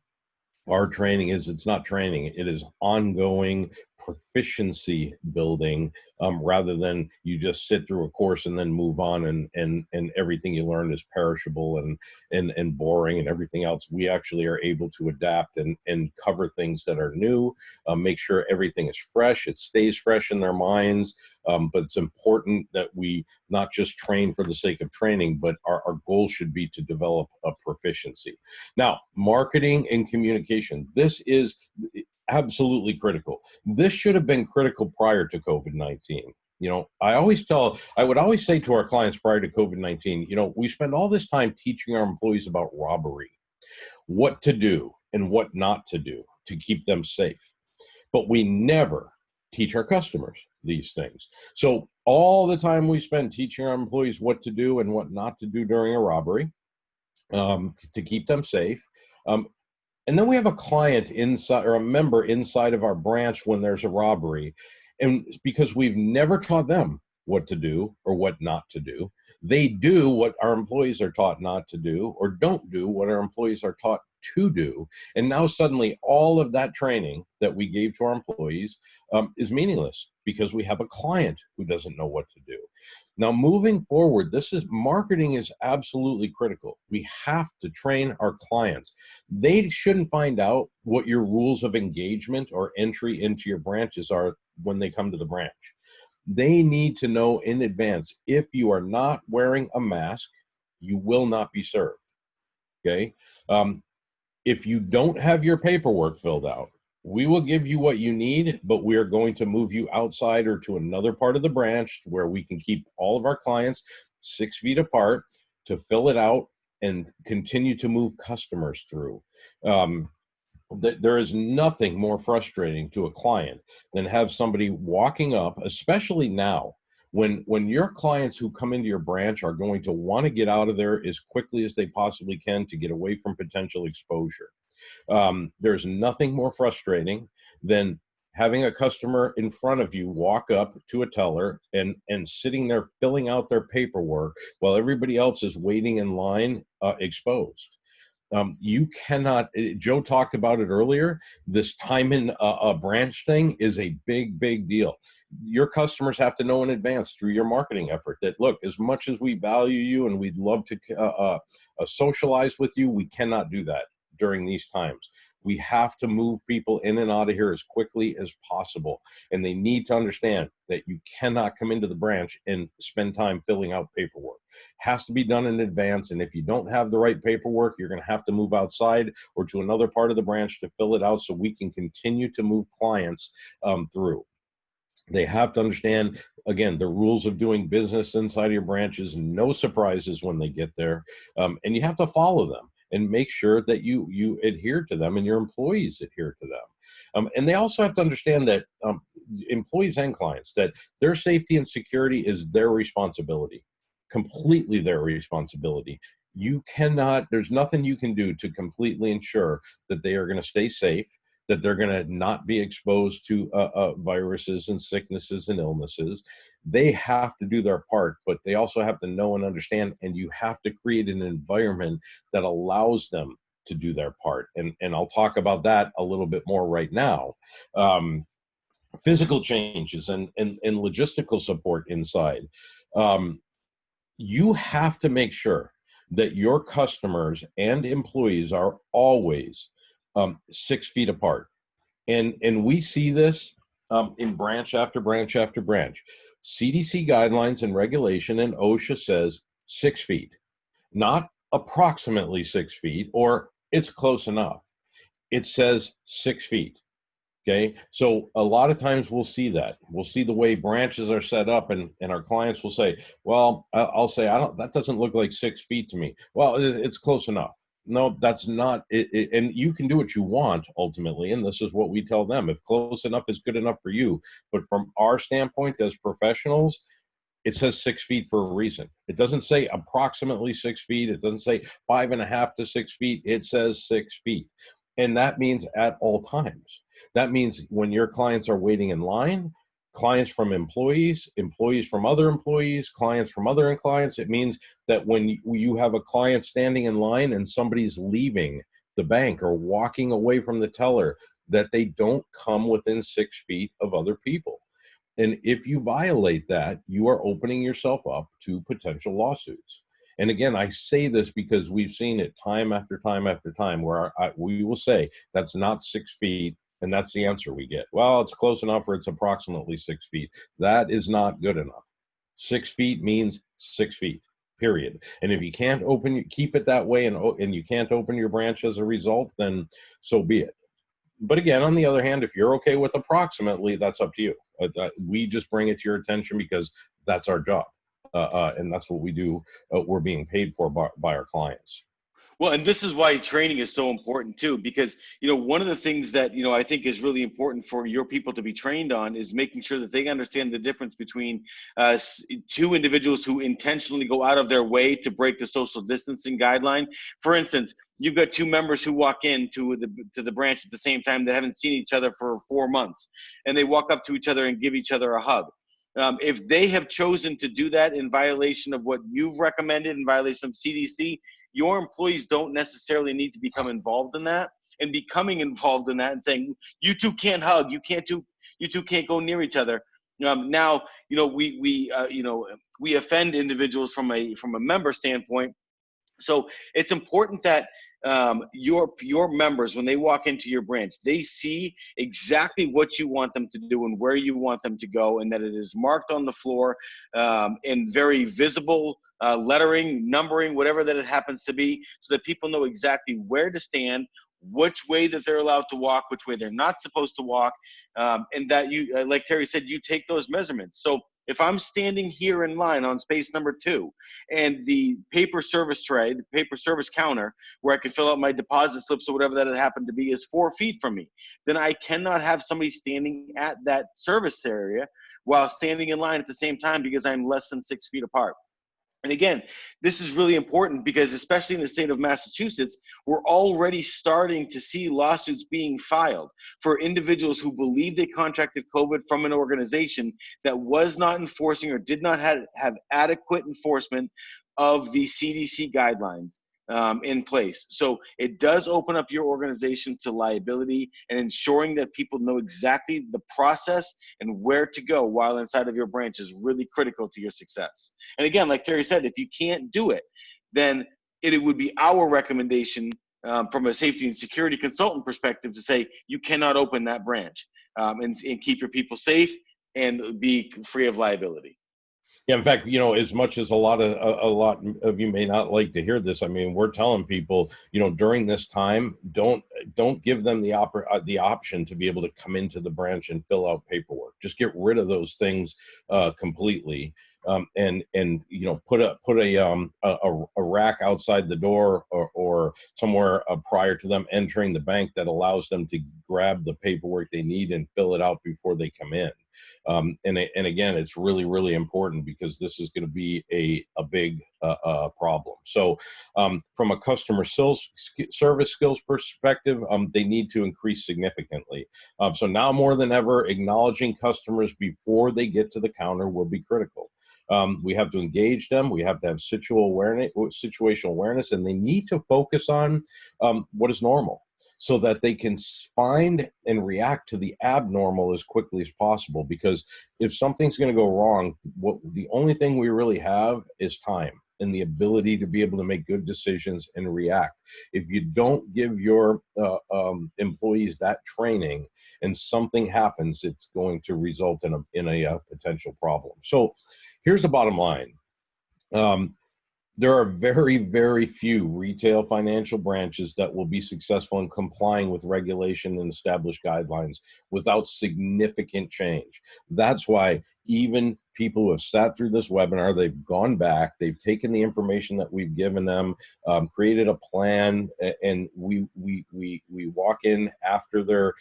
our training is it's not training, it is ongoing proficiency building, rather than you just sit through a course and then move on and everything you learn is perishable and boring and everything else. We actually are able to adapt and cover things that are new, make sure everything is fresh, it stays fresh in their minds. But it's important that we not just train for the sake of training, but our goal should be to develop a proficiency. Now, marketing and communication, this is absolutely critical. This should have been critical prior to COVID-19. I would always say to our clients prior to COVID-19, we spend all this time teaching our employees about robbery, what to do and what not to do to keep them safe. But we never teach our customers these things. So all the time we spend teaching our employees what to do and what not to do during a robbery, to keep them safe. And then we have a client inside or a member inside of our branch when there's a robbery. And because we've never taught them what to do or what not to do, they do what our employees are taught not to do or don't do what our employees are taught to do. And now suddenly all of that training that we gave to our employees is meaningless because we have a client who doesn't know what to do. Now, moving forward, marketing is absolutely critical. We have to train our clients. They shouldn't find out what your rules of engagement or entry into your branches are when they come to the branch. They need to know in advance, if you are not wearing a mask, you will not be served, okay? If you don't have your paperwork filled out, we will give you what you need, but we are going to move you outside or to another part of the branch where we can keep all of our clients 6 feet apart to fill it out and continue to move customers through. There is nothing more frustrating to a client than have somebody walking up, especially now, when your clients who come into your branch are going to want to get out of there as quickly as they possibly can to get away from potential exposure. There's nothing more frustrating than having a customer in front of you walk up to a teller and sitting there filling out their paperwork while everybody else is waiting in line exposed. You cannot, Joe talked about it earlier, this time in a branch thing is a big, big deal. Your customers have to know in advance through your marketing effort that, look, as much as we value you and we'd love to socialize with you, we cannot do that during these times. We have to move people in and out of here as quickly as possible. And they need to understand that you cannot come into the branch and spend time filling out paperwork. It has to be done in advance. And if you don't have the right paperwork, you're going to have to move outside or to another part of the branch to fill it out so we can continue to move clients through. They have to understand, again, the rules of doing business inside of your branches, no surprises when they get there. And you have to follow them and make sure that you adhere to them and your employees adhere to them. And they also have to understand that employees and clients, that their safety and security is their responsibility, completely their responsibility. You cannot, there's nothing you can do to completely ensure that they are going to stay safe, that they're going to not be exposed to viruses and sicknesses and illnesses. They have to do their part, but they also have to know and understand, and you have to create an environment that allows them to do their part. And I'll talk about that a little bit more right now. Physical changes and logistical support inside. You have to make sure that your customers and employees are always 6 feet apart. And we see this in branch after branch after branch. CDC guidelines and regulation and OSHA says 6 feet, not approximately 6 feet or it's close enough. It says 6 feet. Okay. So a lot of times we'll see that. We'll see the way branches are set up, and our clients will say, well, I'll say, that doesn't look like 6 feet to me. Well, it's close enough. No, that's not it. And you can do what you want ultimately. And this is what we tell them. If close enough is good enough for you. But from our standpoint as professionals, it says 6 feet for a reason. It doesn't say approximately 6 feet. It doesn't say 5.5 to 6 feet. It says 6 feet. And that means at all times. That means when your clients are waiting in line, clients from employees, employees from other employees, clients from other clients. It means that when you have a client standing in line and somebody's leaving the bank or walking away from the teller, that they don't come within 6 feet of other people. And if you violate that, you are opening yourself up to potential lawsuits. And again, I say this because we've seen it time after time after time where we will say that's not 6 feet, and that's the answer we get. Well, it's close enough, or it's approximately 6 feet. That is not good enough. 6 feet means 6 feet, period. And if you can't keep it that way, and you can't open your branch as a result, then so be it. But again, on the other hand, if you're okay with approximately, that's up to you. We just bring it to your attention because that's our job. And that's what we do. We're being paid for by our clients. Well, and this is why training is so important too, because, one of the things that, I think is really important for your people to be trained on is making sure that they understand the difference between two individuals who intentionally go out of their way to break the social distancing guideline. For instance, you've got two members who walk into the branch at the same time that haven't seen each other for 4 months, and they walk up to each other and give each other a hug. If they have chosen to do that in violation of what you've recommended, in violation of CDC, your employees don't necessarily need to become involved in that. And becoming involved in that and saying, you two can't hug, you two can't go near each other. Now, we offend individuals from a member standpoint. So it's important that your members, when they walk into your branch, they see exactly what you want them to do and where you want them to go, and that it is marked on the floor in very visible lettering, numbering, whatever that it happens to be, so that people know exactly where to stand, which way that they're allowed to walk, which way they're not supposed to walk, and that you, like Terry said, you take those measurements. So if I'm standing here in line on space number 2, and the paper service tray, the paper service counter, where I can fill out my deposit slips or whatever that it happened to be, is 4 feet from me, then I cannot have somebody standing at that service area while standing in line at the same time, because I'm less than 6 feet apart. And again, this is really important because, especially in the state of Massachusetts, we're already starting to see lawsuits being filed for individuals who believe they contracted COVID from an organization that was not enforcing or did not have adequate enforcement of the CDC guidelines in place. So it does open up your organization to liability, and ensuring that people know exactly the process and where to go while inside of your branch is really critical to your success. And again, like Terry said, if you can't do it, then it would be our recommendation from a safety and security consultant perspective to say you cannot open that branch and keep your people safe and be free of liability. Yeah, in fact, as much as a lot of you may not like to hear this, I mean, we're telling people, during this time, don't give them the option to be able to come into the branch and fill out paperwork. Just get rid of those things completely, and put a rack outside the door or somewhere prior to them entering the bank that allows them to grab the paperwork they need and fill it out before they come in. And again, it's really, really important because this is going to be a big problem. So from a customer service skills perspective, they need to increase significantly. So now more than ever, acknowledging customers before they get to the counter will be critical. We have to engage them. We have to have situational awareness, and they need to focus on what is normal, so that they can find and react to the abnormal as quickly as possible. Because if something's going to go wrong, the only thing we really have is time and the ability to be able to make good decisions and react. If you don't give your employees that training and something happens, it's going to result in a potential problem. So here's the bottom line. There are very, very few retail financial branches that will be successful in complying with regulation and established guidelines without significant change. That's why even people who have sat through this webinar, they've gone back, they've taken the information that we've given them, created a plan, and we walk in after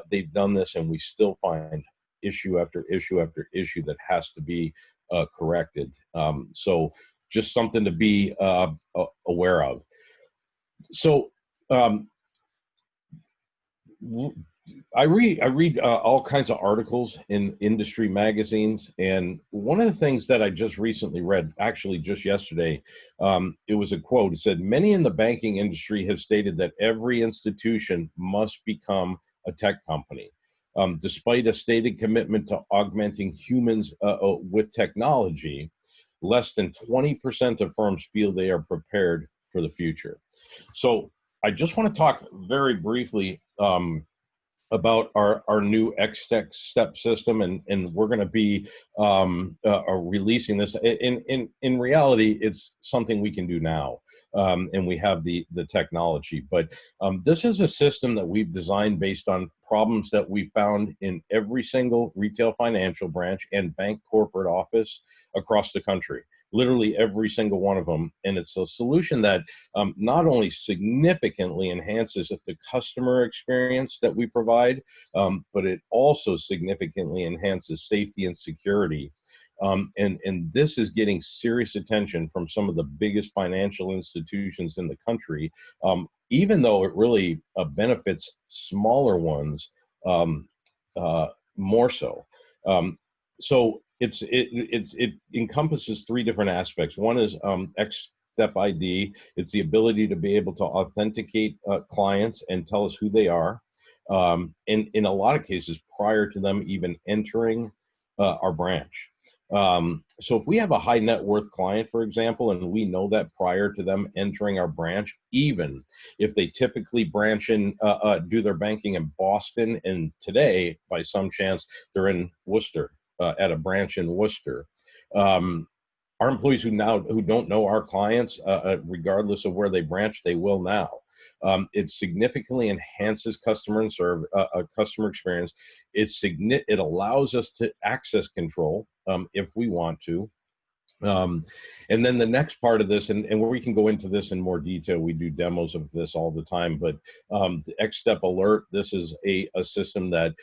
they've done this, and we still find issue after issue after issue that has to be corrected. So just something to be aware of. So I read all kinds of articles in industry magazines, and one of the things that I just recently read, actually just yesterday, it was a quote. It said, "Many in the banking industry have stated that every institution must become a tech company. Despite a stated commitment to augmenting humans with technology, less than 20% of firms feel they are prepared for the future." So I just want to talk very briefly about our new X-Step system, and we're going to be releasing this. In reality, it's something we can do now, and we have the technology. But this is a system that we've designed based on problems that we found in every single retail financial branch and bank corporate office across the country. Literally every single one of them. And it's a solution that not only significantly enhances the customer experience that we provide, but it also significantly enhances safety and security. And this is getting serious attention from some of the biggest financial institutions in the country, even though it really benefits smaller ones more so. So it encompasses three different aspects. One is X-Step ID. It's the ability to be able to authenticate clients and tell us who they are. In a lot of cases, prior to them even entering our branch. So if we have a high net worth client, for example, and we know that prior to them entering our branch, even if they typically branch in, do their banking in Boston, and today, by some chance, they're in Worcester, at a branch in Worcester. Our employees who don't know our clients, regardless of where they branch, they will now. It significantly enhances customer experience. It allows us to access control if we want to. And then the next part of this, and where we can go into this in more detail, we do demos of this all the time, but the X-Step Alert, this is a system that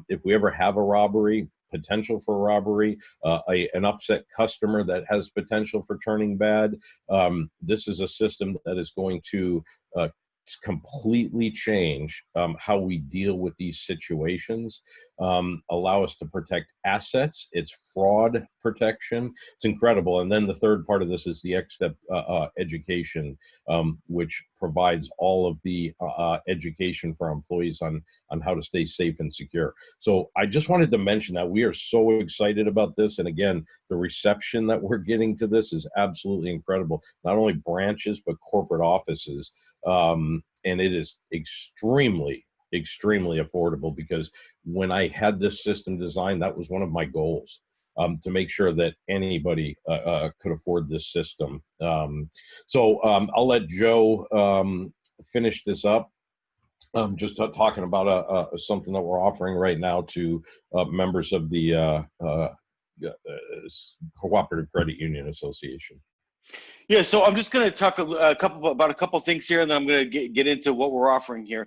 if we ever have a robbery, potential for robbery, an upset customer that has potential for turning bad, this is a system that is going to completely change how we deal with these situations, allow us to protect assets. It's fraud protection. It's incredible. And then the third part of this is the X-Step education, which provides all of the education for our employees on how to stay safe and secure. So I just wanted to mention that we are so excited about this. And again, the reception that we're getting to this is absolutely incredible. Not only branches, but corporate offices. And it is extremely affordable, because when I had this system designed, that was one of my goals, to make sure that anybody could afford this system. So I'll let Joe finish this up. Just talking about something that we're offering right now to members of the Cooperative Credit Union Association. Yeah, so I'm just going to talk about a couple things here, and then I'm going to get into what we're offering here.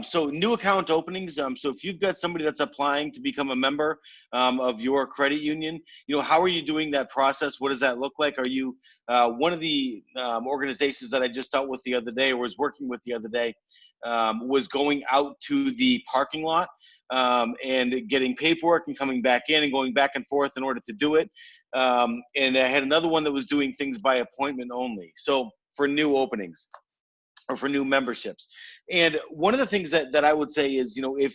So new account openings. So if you've got somebody that's applying to become a member of your credit union, how are you doing that process? What does that look like? Are you one of the organizations that I just dealt with the other day, or was working with the other day, was going out to the parking lot and getting paperwork and coming back in and going back and forth in order to do it. And I had another one that was doing things by appointment only. So for new openings or for new memberships. And one of the things that I would say is, if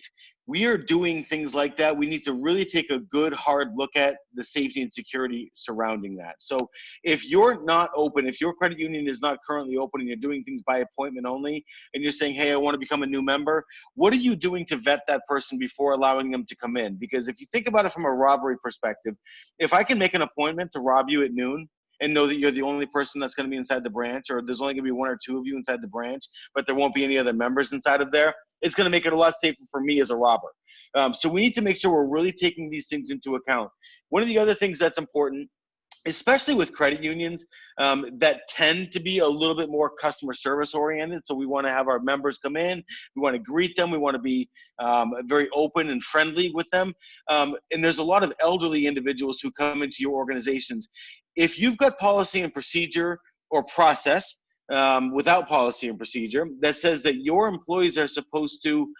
we are doing things like that, we need to really take a good hard look at the safety and security surrounding that. So if you're not open, if your credit union is not currently open and you're doing things by appointment only, and you're saying, hey, I want to become a new member, what are you doing to vet that person before allowing them to come in? Because if you think about it from a robbery perspective, if I can make an appointment to rob you at noon, and know that you're the only person that's going to be inside the branch, or there's only going to be one or two of you inside the branch, but there won't be any other members inside of there, it's going to make it a lot safer for me as a robber. So we need to make sure we're really taking these things into account. One of the other things that's important, especially with credit unions that tend to be a little bit more customer service oriented. So we want to have our members come in, we want to greet them, we want to be very open and friendly with them. And there's a lot of elderly individuals who come into your organizations. If you've got policy and procedure or process without policy and procedure that says that your employees are supposed to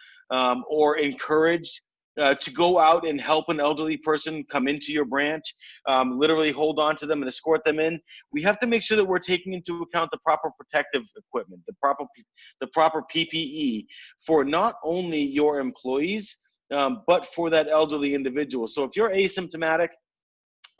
or encouraged to go out and help an elderly person come into your branch, literally hold on to them and escort them in, we have to make sure that we're taking into account the proper protective equipment, the proper PPE for not only your employees, but for that elderly individual. So if you're asymptomatic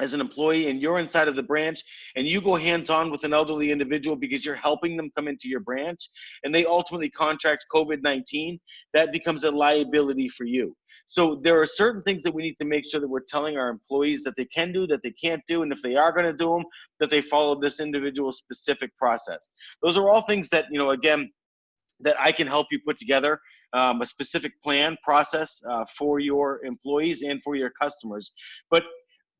as an employee and you're inside of the branch and you go hands-on with an elderly individual because you're helping them come into your branch and they ultimately contract COVID-19, that becomes a liability for you. So there are certain things that we need to make sure that we're telling our employees that they can do, that they can't do, and if they are going to do them, that they follow this individual specific process. Those are all things that, again, that I can help you put together a specific plan process for your employees and for your customers. But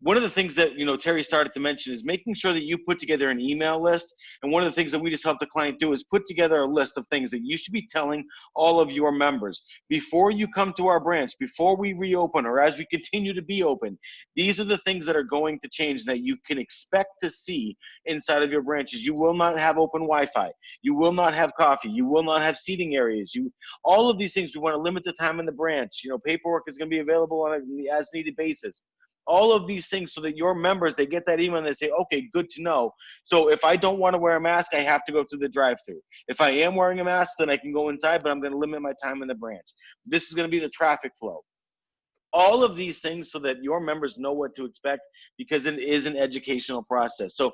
one of the things that Terry started to mention is making sure that you put together an email list. And one of the things that we just help the client do is put together a list of things that you should be telling all of your members before you come to our branch, before we reopen, or as we continue to be open. These are the things that are going to change that you can expect to see inside of your branches. You will not have open Wi-Fi. You will not have coffee. You will not have seating areas. All of these things, we want to limit the time in the branch. Paperwork is going to be available on an as needed basis. All of these things so that your members, they get that email and they say, okay, good to know. So if I don't want to wear a mask, I have to go through the drive-thru. If I am wearing a mask, then I can go inside, but I'm going to limit my time in the branch. This is going to be the traffic flow. All of these things so that your members know what to expect, because it is an educational process. So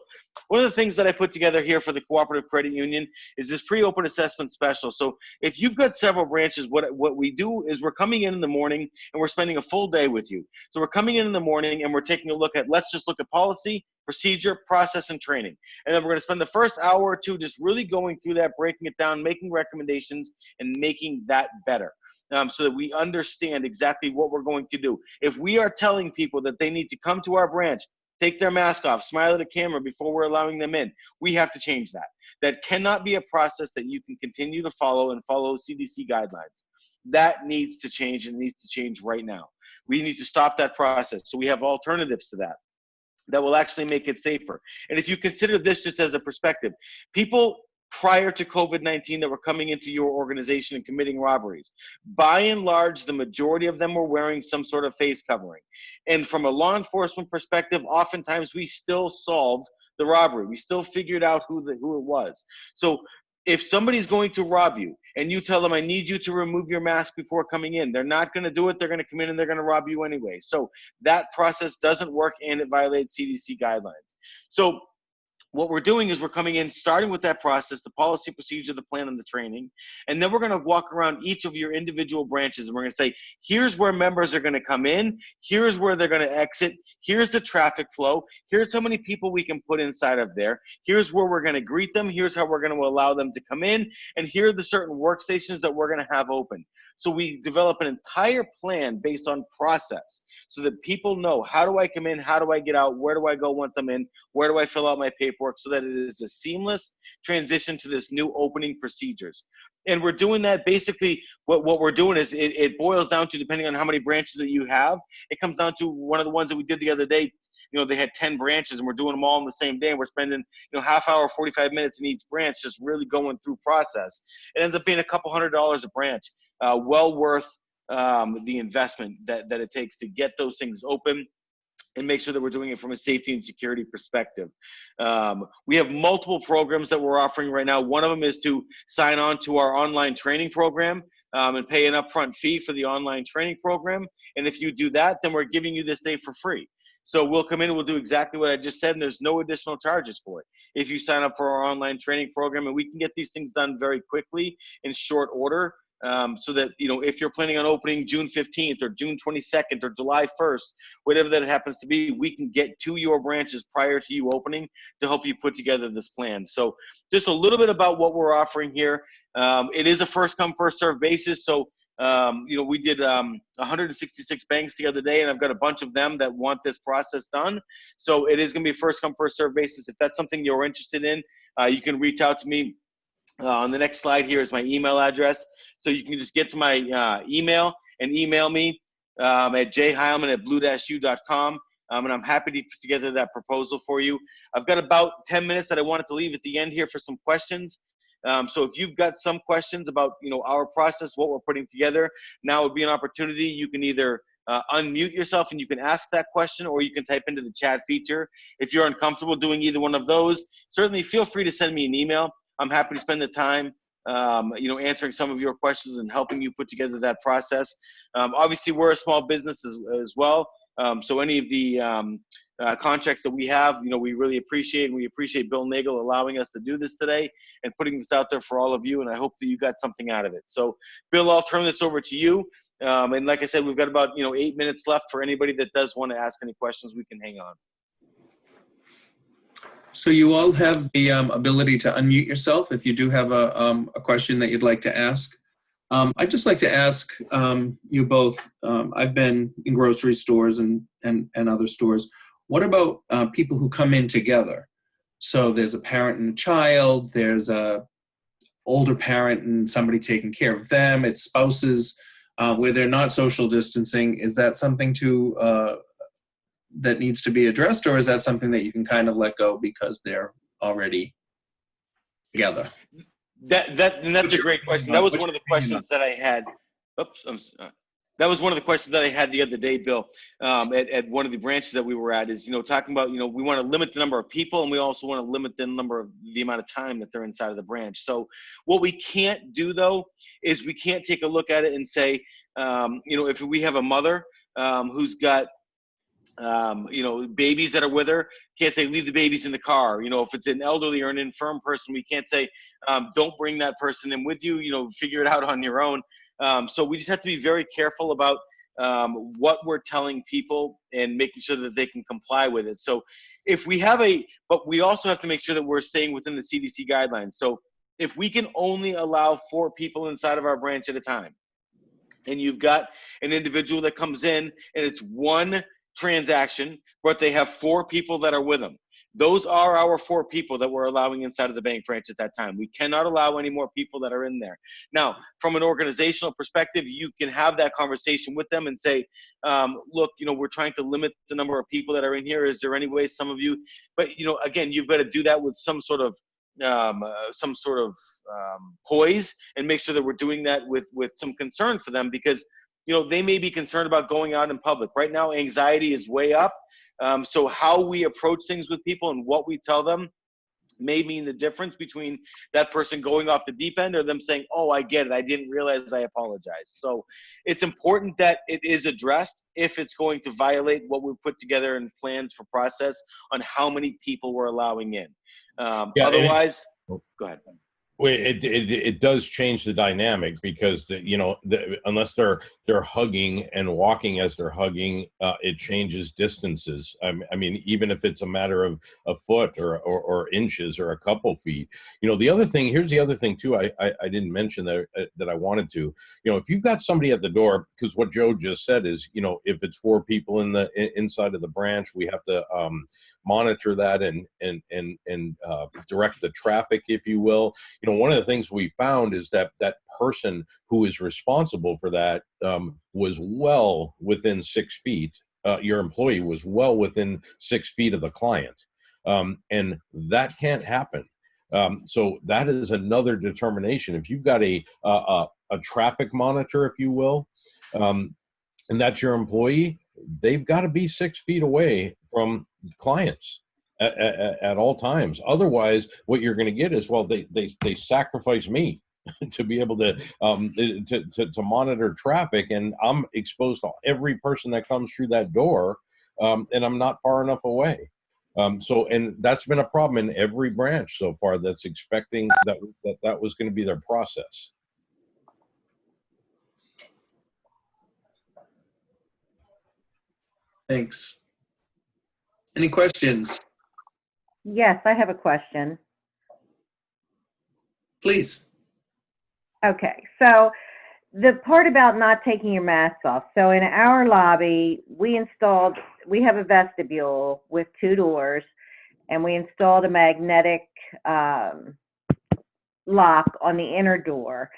one of the things that I put together here for the Cooperative Credit Union is this pre-open assessment special. So if you've got several branches, what we do is we're coming in the morning and we're spending a full day with you. So we're coming in the morning and we're taking a look at, let's just look at policy, procedure, process, and training. And then we're going to spend the first hour or two just really going through that, breaking it down, making recommendations, and making that better. So that we understand exactly what we're going to do. If we are telling people that they need to come to our branch, take their mask off, smile at a camera before we're allowing them in, we have to change that. That cannot be a process that you can continue to follow and follow CDC guidelines. That needs to change, and needs to change right now. We need to stop that process. So we have alternatives to that will actually make it safer. And if you consider this just as a perspective, people prior to COVID-19 that were coming into your organization and committing robberies, by and large, the majority of them were wearing some sort of face covering. And from a law enforcement perspective, oftentimes we still solved the robbery. We still figured out who it was. So if somebody's going to rob you and you tell them, I need you to remove your mask before coming in, they're not going to do it. They're going to come in and they're going to rob you anyway. So that process doesn't work, and it violates CDC guidelines. So what we're doing is we're coming in, starting with that process, the policy, procedure, the plan, and the training. And then we're going to walk around each of your individual branches, and we're going to say, here's where members are going to come in. Here's where they're going to exit. Here's the traffic flow. Here's how many people we can put inside of there. Here's where we're going to greet them. Here's how we're going to allow them to come in. And here are the certain workstations that we're going to have open. So we develop an entire plan based on process so that people know, how do I come in? How do I get out? Where do I go once I'm in? Where do I fill out my paperwork? So that it is a seamless transition to this new opening procedures. And we're doing that basically, what we're doing is it boils down to, depending on how many branches that you have, it comes down to one of the ones that we did the other day. They had 10 branches and we're doing them all on the same day. And we're spending, half hour, 45 minutes in each branch, just really going through process. It ends up being a couple $100 a branch, well worth the investment that it takes to get those things open and make sure that we're doing it from a safety and security perspective. We have multiple programs that we're offering right now. One of them is to sign on to our online training program and pay an upfront fee for the online training program. And if you do that, then we're giving you this day for free. So we'll come in and we'll do exactly what I just said, and there's no additional charges for it if you sign up for our online training program. And we can get these things done very quickly in short order. So that, if you're planning on opening June 15th or June 22nd or July 1st, whatever that happens to be, we can get to your branches prior to you opening to help you put together this plan. So just a little bit about what we're offering here. It is a first come, first serve basis. So, we did 166 banks the other day, and I've got a bunch of them that want this process done. So it is going to be a first come, first serve basis. If that's something you're interested in, you can reach out to me. On the next slide here is my email address. So you can just get to my email and email me at jheilman@blue-u.com. And I'm happy to put together that proposal for you. I've got about 10 minutes that I wanted to leave at the end here for some questions. So if you've got some questions about, our process, what we're putting together, now would be an opportunity. You can either unmute yourself and you can ask that question, or you can type into the chat feature. If you're uncomfortable doing either one of those, certainly feel free to send me an email. I'm happy to spend the time, answering some of your questions and helping you put together that process. Obviously, we're a small business as well. So any of the contracts that we have, we really appreciate, and we appreciate Bill Nagel allowing us to do this today and putting this out there for all of you. And I hope that you got something out of it. So Bill, I'll turn this over to you. And like I said, we've got about, 8 minutes left for anybody that does want to ask any questions. We can hang on. So you all have the ability to unmute yourself if you do have a question that you'd like to ask. I'd just like to ask you both, I've been in grocery stores and other stores. What about people who come in together? So there's a parent and a child, there's a older parent and somebody taking care of them, it's spouses where they're not social distancing. Is that something that needs to be addressed, or is that something that you can kind of let go because they're already together? That's a great question. That was one of the questions that I had. That was one of the questions that I had the other day, Bill, at one of the branches that we were at, is, talking about, we want to limit the number of people, and we also want to limit the amount of time that they're inside of the branch. So what we can't do, though, is we can't take a look at it and say, if we have a mother who's got babies that are with her, can't say leave the babies in the car. If it's an elderly or an infirm person, we can't say don't bring that person in with you. Figure it out on your own. So we just have to be very careful about what we're telling people and making sure that they can comply with it. So if we have but we also have to make sure that we're staying within the CDC guidelines. So if we can only allow 4 people inside of our branch at a time, and you've got an individual that comes in and it's one transaction, but they have 4 people that are with them, those are our 4 people that we're allowing inside of the bank branch at that time. We cannot allow any more people that are in there. Now, from an organizational perspective, you can have that conversation with them and say, look, we're trying to limit the number of people that are in here. Is there any way some of you, but again, you've got to do that with some sort of poise, and make sure that we're doing that with some concern for them, because they may be concerned about going out in public. Right now, anxiety is way up. So how we approach things with people and what we tell them may mean the difference between that person going off the deep end or them saying, oh, I get it, I didn't realize, I apologize. So it's important that it is addressed if it's going to violate what we put together in plans for process on how many people we're allowing in. Otherwise, go ahead. Well, it does change the dynamic because unless they're hugging and walking as they're hugging, it changes distances. I mean, even if it's a matter of a foot or inches or a couple feet. The other thing, here's the other thing too. I didn't mention that I wanted to. If you've got somebody at the door, because what Joe just said is, if it's 4 people inside of the branch, we have to monitor that and direct the traffic, if you will. One of the things we found is that that person who is responsible for that was well within 6 feet. Your employee was well within 6 feet of the client. And that can't happen. So that is another determination. If you've got a traffic monitor, if you will, and that's your employee, they've got to be 6 feet away from clients at all times. Otherwise, what you're going to get is, well, they sacrifice me to be able to monitor traffic, and I'm exposed to every person that comes through that door, and I'm not far enough away. And that's been a problem in every branch so far that's expecting that was going to be their process. Thanks. Any questions? Yes, I have a question. Please. Okay, so the part about not taking your mask off. So in our lobby, we have a vestibule with 2 doors, and we installed a magnetic lock on the inner door.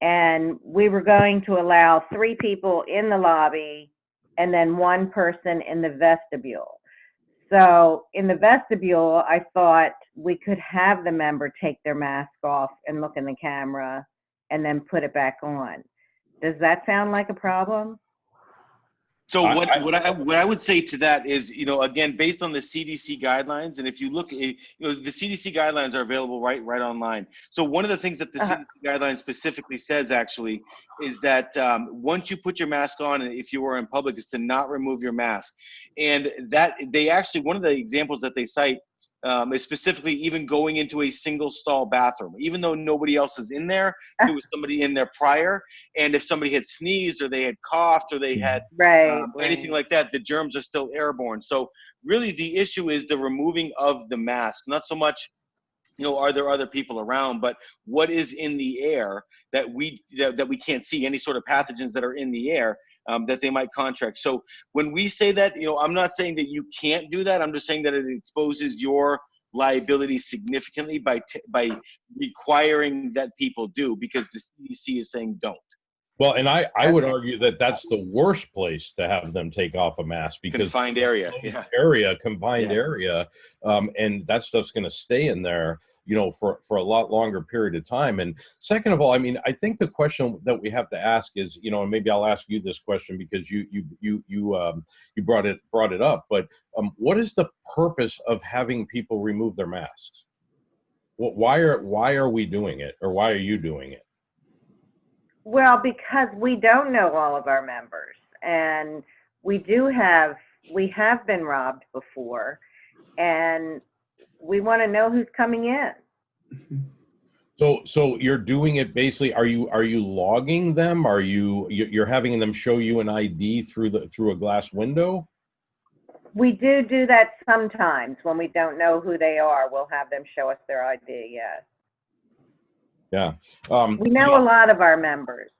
And we were going to allow 3 people in the lobby and then 1 person in the vestibule. So in the vestibule, I thought we could have the member take their mask off and look in the camera and then put it back on. Does that sound like a problem? So what I would say to that is, again, based on the CDC guidelines, and if you look, the CDC guidelines are available right online. So one of the things that the CDC guidelines specifically says actually is that once you put your mask on, and if you are in public, is to not remove your mask. And that they actually, one of the examples that they cite is specifically even going into a single stall bathroom, even though nobody else is in there. There was somebody in there prior, and if somebody had sneezed or they had coughed or they had anything like that, the germs are still airborne. So really the issue is the removing of the mask, not so much are there other people around, but what is in the air that we can't see, any sort of pathogens that are in the air that they might contract. So when we say that, I'm not saying that you can't do that. I'm just saying that it exposes your liability significantly by requiring that people do, because the CDC is saying don't. Well, and I would argue that that's the worst place to have them take off a mask, because confined area, confined area, and that stuff's going to stay in there, for a lot longer period of time. And second of all, I mean, I think the question that we have to ask is, and maybe I'll ask you this question because you brought it up, but what is the purpose of having people remove their masks? Why are we doing it, or why are you doing it? Well, because we don't know all of our members, and we have been robbed before, and we want to know who's coming in. So you're doing it basically. Are you logging them? You're having them show you an ID through a glass window? We do that sometimes when we don't know who they are. We'll have them show us their ID. Yes. Yeah. We know a lot of our members.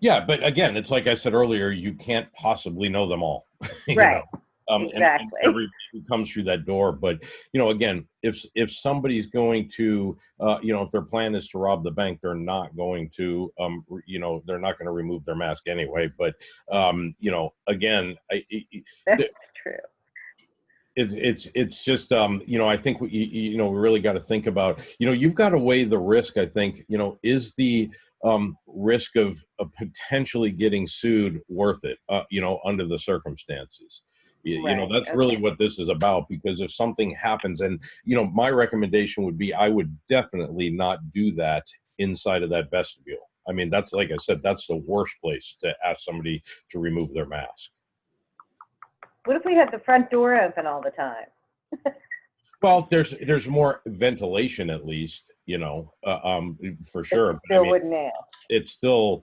Yeah, but again, it's like I said earlier, you can't possibly know them all. Right. Exactly. And everybody who comes through that door. But, again, if somebody's going to, if their plan is to rob the bank, they're not going to, they're not going to remove their mask anyway. But, again, that's true. It's just, I think we really got to think about, you've got to weigh the risk. I think, is the risk of potentially getting sued worth it, under the circumstances? That's really what this is about, because if something happens, and, my recommendation would be, I would definitely not do that inside of that vestibule. I mean, that's, like I said, that's the worst place to ask somebody to remove their mask. What if we had the front door open all the time? Well, there's more ventilation, at least. for But sure. you But I still mean, wouldn't ask. it's still,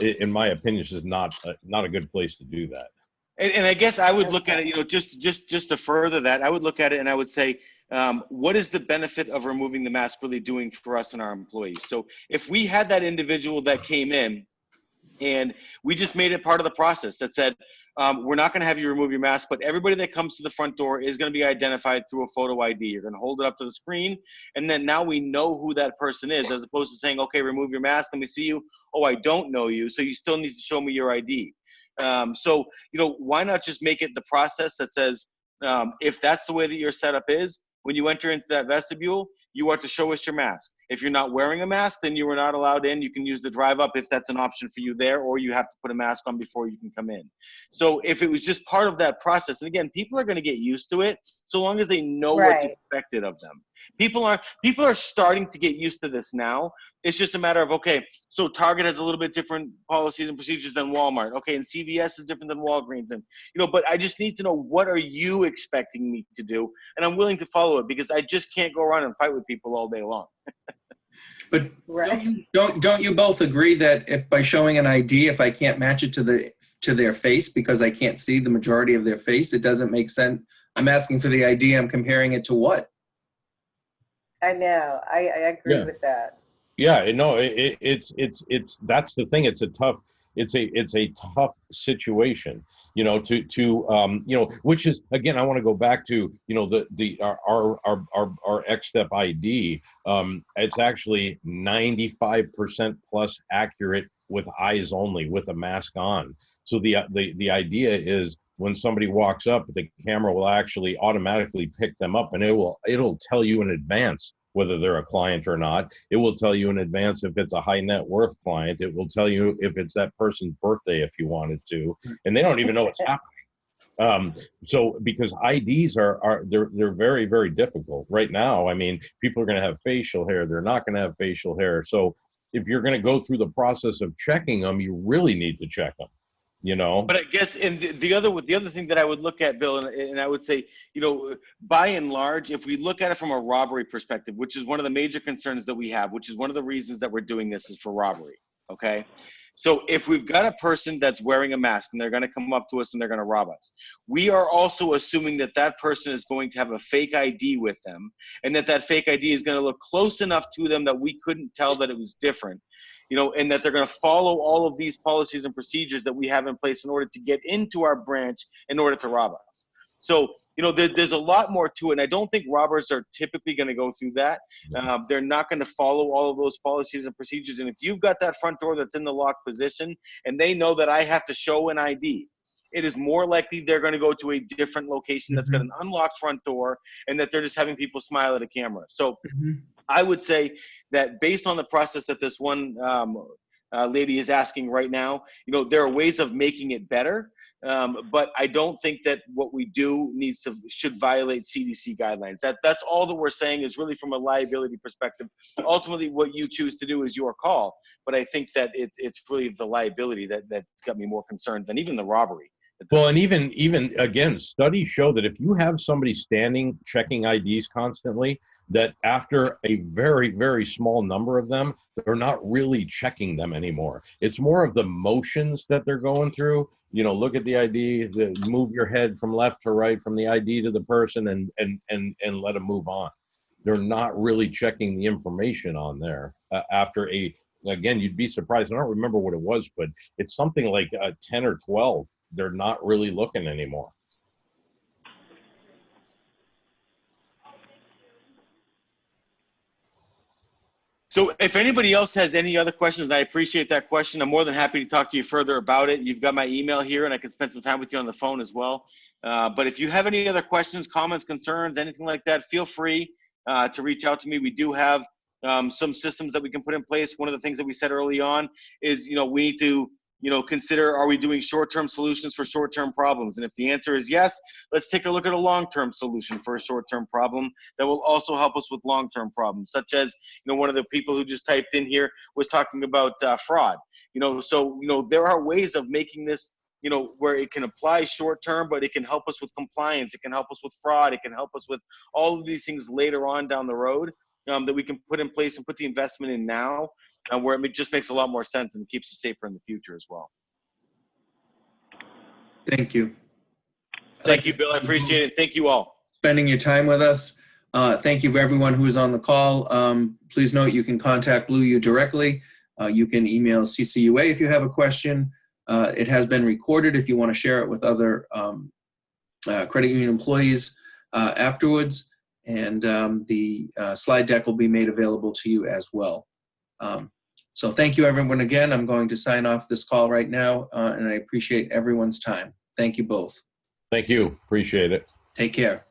in my opinion, it's just not a good place to do that. And I guess I would look at it, just to further that, I would look at it and I would say, what is the benefit of removing the mask really doing for us and our employees? So if we had that individual that came in and we just made it part of the process that said, we're not going to have you remove your mask, but everybody that comes to the front door is going to be identified through a photo ID. You're going to hold it up to the screen, and then now we know who that person is, as opposed to saying, okay, remove your mask, let me see you. Oh, I don't know you, so you still need to show me your ID. So, why not just make it the process that says, if that's the way that your setup is, when you enter into that vestibule, you are to show us your mask. If you're not wearing a mask, then you are not allowed in. You can use the drive up if that's an option for you there, or you have to put a mask on before you can come in. So if it was just part of that process, and again, people are going to get used to it so long as they know what's Right. expected of them. People are starting to get used to this now. It's just a matter of, okay, so Target has a little bit different policies and procedures than Walmart. Okay, and CVS is different than Walgreens. And, but I just need to know, what are you expecting me to do? And I'm willing to follow it, because I just can't go around and fight with people all day long. But Right. don't you both agree that if by showing an ID, if I can't match it to their face because I can't see the majority of their face, it doesn't make sense? I'm asking for the ID. I'm comparing it to what? I know. I agree Yeah. with that. Yeah, no, it's that's the thing. It's a tough situation, which is, again, I want to go back to, our X step ID. It's actually 95% plus accurate with eyes only, with a mask on. So the idea is, when somebody walks up, the camera will actually automatically pick them up, and it'll tell you in advance whether they're a client or not. It will tell you in advance if it's a high net worth client. It will tell you if it's that person's birthday, if you wanted to, and they don't even know what's happening. So because IDs they're very, very difficult right now. I mean, people are going to have facial hair. They're not going to have facial hair. So if you're going to go through the process of checking them, you really need to check them. But I guess, and the other thing that I would look at, Bill, and I would say, by and large, if we look at it from a robbery perspective, which is one of the major concerns that we have, which is one of the reasons that we're doing this, is for robbery. Okay. So if we've got a person that's wearing a mask and they're going to come up to us and they're going to rob us, we are also assuming that that person is going to have a fake ID with them, and that fake ID is going to look close enough to them that we couldn't tell that it was different. And that they're going to follow all of these policies and procedures that we have in place in order to get into our branch in order to rob us. So, there's a lot more to it. And I don't think robbers are typically going to go through that. They're not going to follow all of those policies and procedures. And if you've got that front door that's in the locked position and they know that I have to show an ID, it is more likely they're going to go to a different location that's got an unlocked front door, and that they're just having people smile at a camera. So I would say that based on the process that this one lady is asking right now, there are ways of making it better. But I don't think that what we do should violate CDC guidelines. That's all that we're saying, is really from a liability perspective. Ultimately, what you choose to do is your call. But I think that it's really the liability that's got me more concerned than even the robbery. Well, and even again, studies show that if you have somebody standing checking IDs constantly, that after a very, very small number of them, they're not really checking them anymore. It's more of the motions that they're going through. Look at the ID, move your head from left to right, from the ID to the person, and let them move on. They're not really checking the information on there after again, you'd be surprised. I don't remember what it was, but it's something like 10 or 12. They're not really looking anymore. So if anybody else has any other questions, and I appreciate that question, I'm more than happy to talk to you further about it. You've got my email here, and I can spend some time with you on the phone as well. But if you have any other questions, comments, concerns, anything like that, feel free to reach out to me. We do have some systems that we can put in place. One of the things that we said early on is, we need to, consider, are we doing short-term solutions for short-term problems? And if the answer is yes, let's take a look at a long-term solution for a short-term problem that will also help us with long-term problems, such as, one of the people who just typed in here was talking about fraud. So, there are ways of making this, where it can apply short-term, but it can help us with compliance. It can help us with fraud. It can help us with all of these things later on down the road. that we can put in place and put the investment in now, where it just makes a lot more sense and keeps us safer in the future as well. Thank you. Thank you, Bill. I appreciate it. Thank you all. Spending your time with us. Thank you for everyone who is on the call. Please note you can contact Blue U directly. You can email CCUA if you have a question. It has been recorded if you want to share it with other credit union employees afterwards. And the slide deck will be made available to you as well. So thank you, everyone, again. I'm going to sign off this call right now, and I appreciate everyone's time. Thank you both. Thank you. Appreciate it. Take care.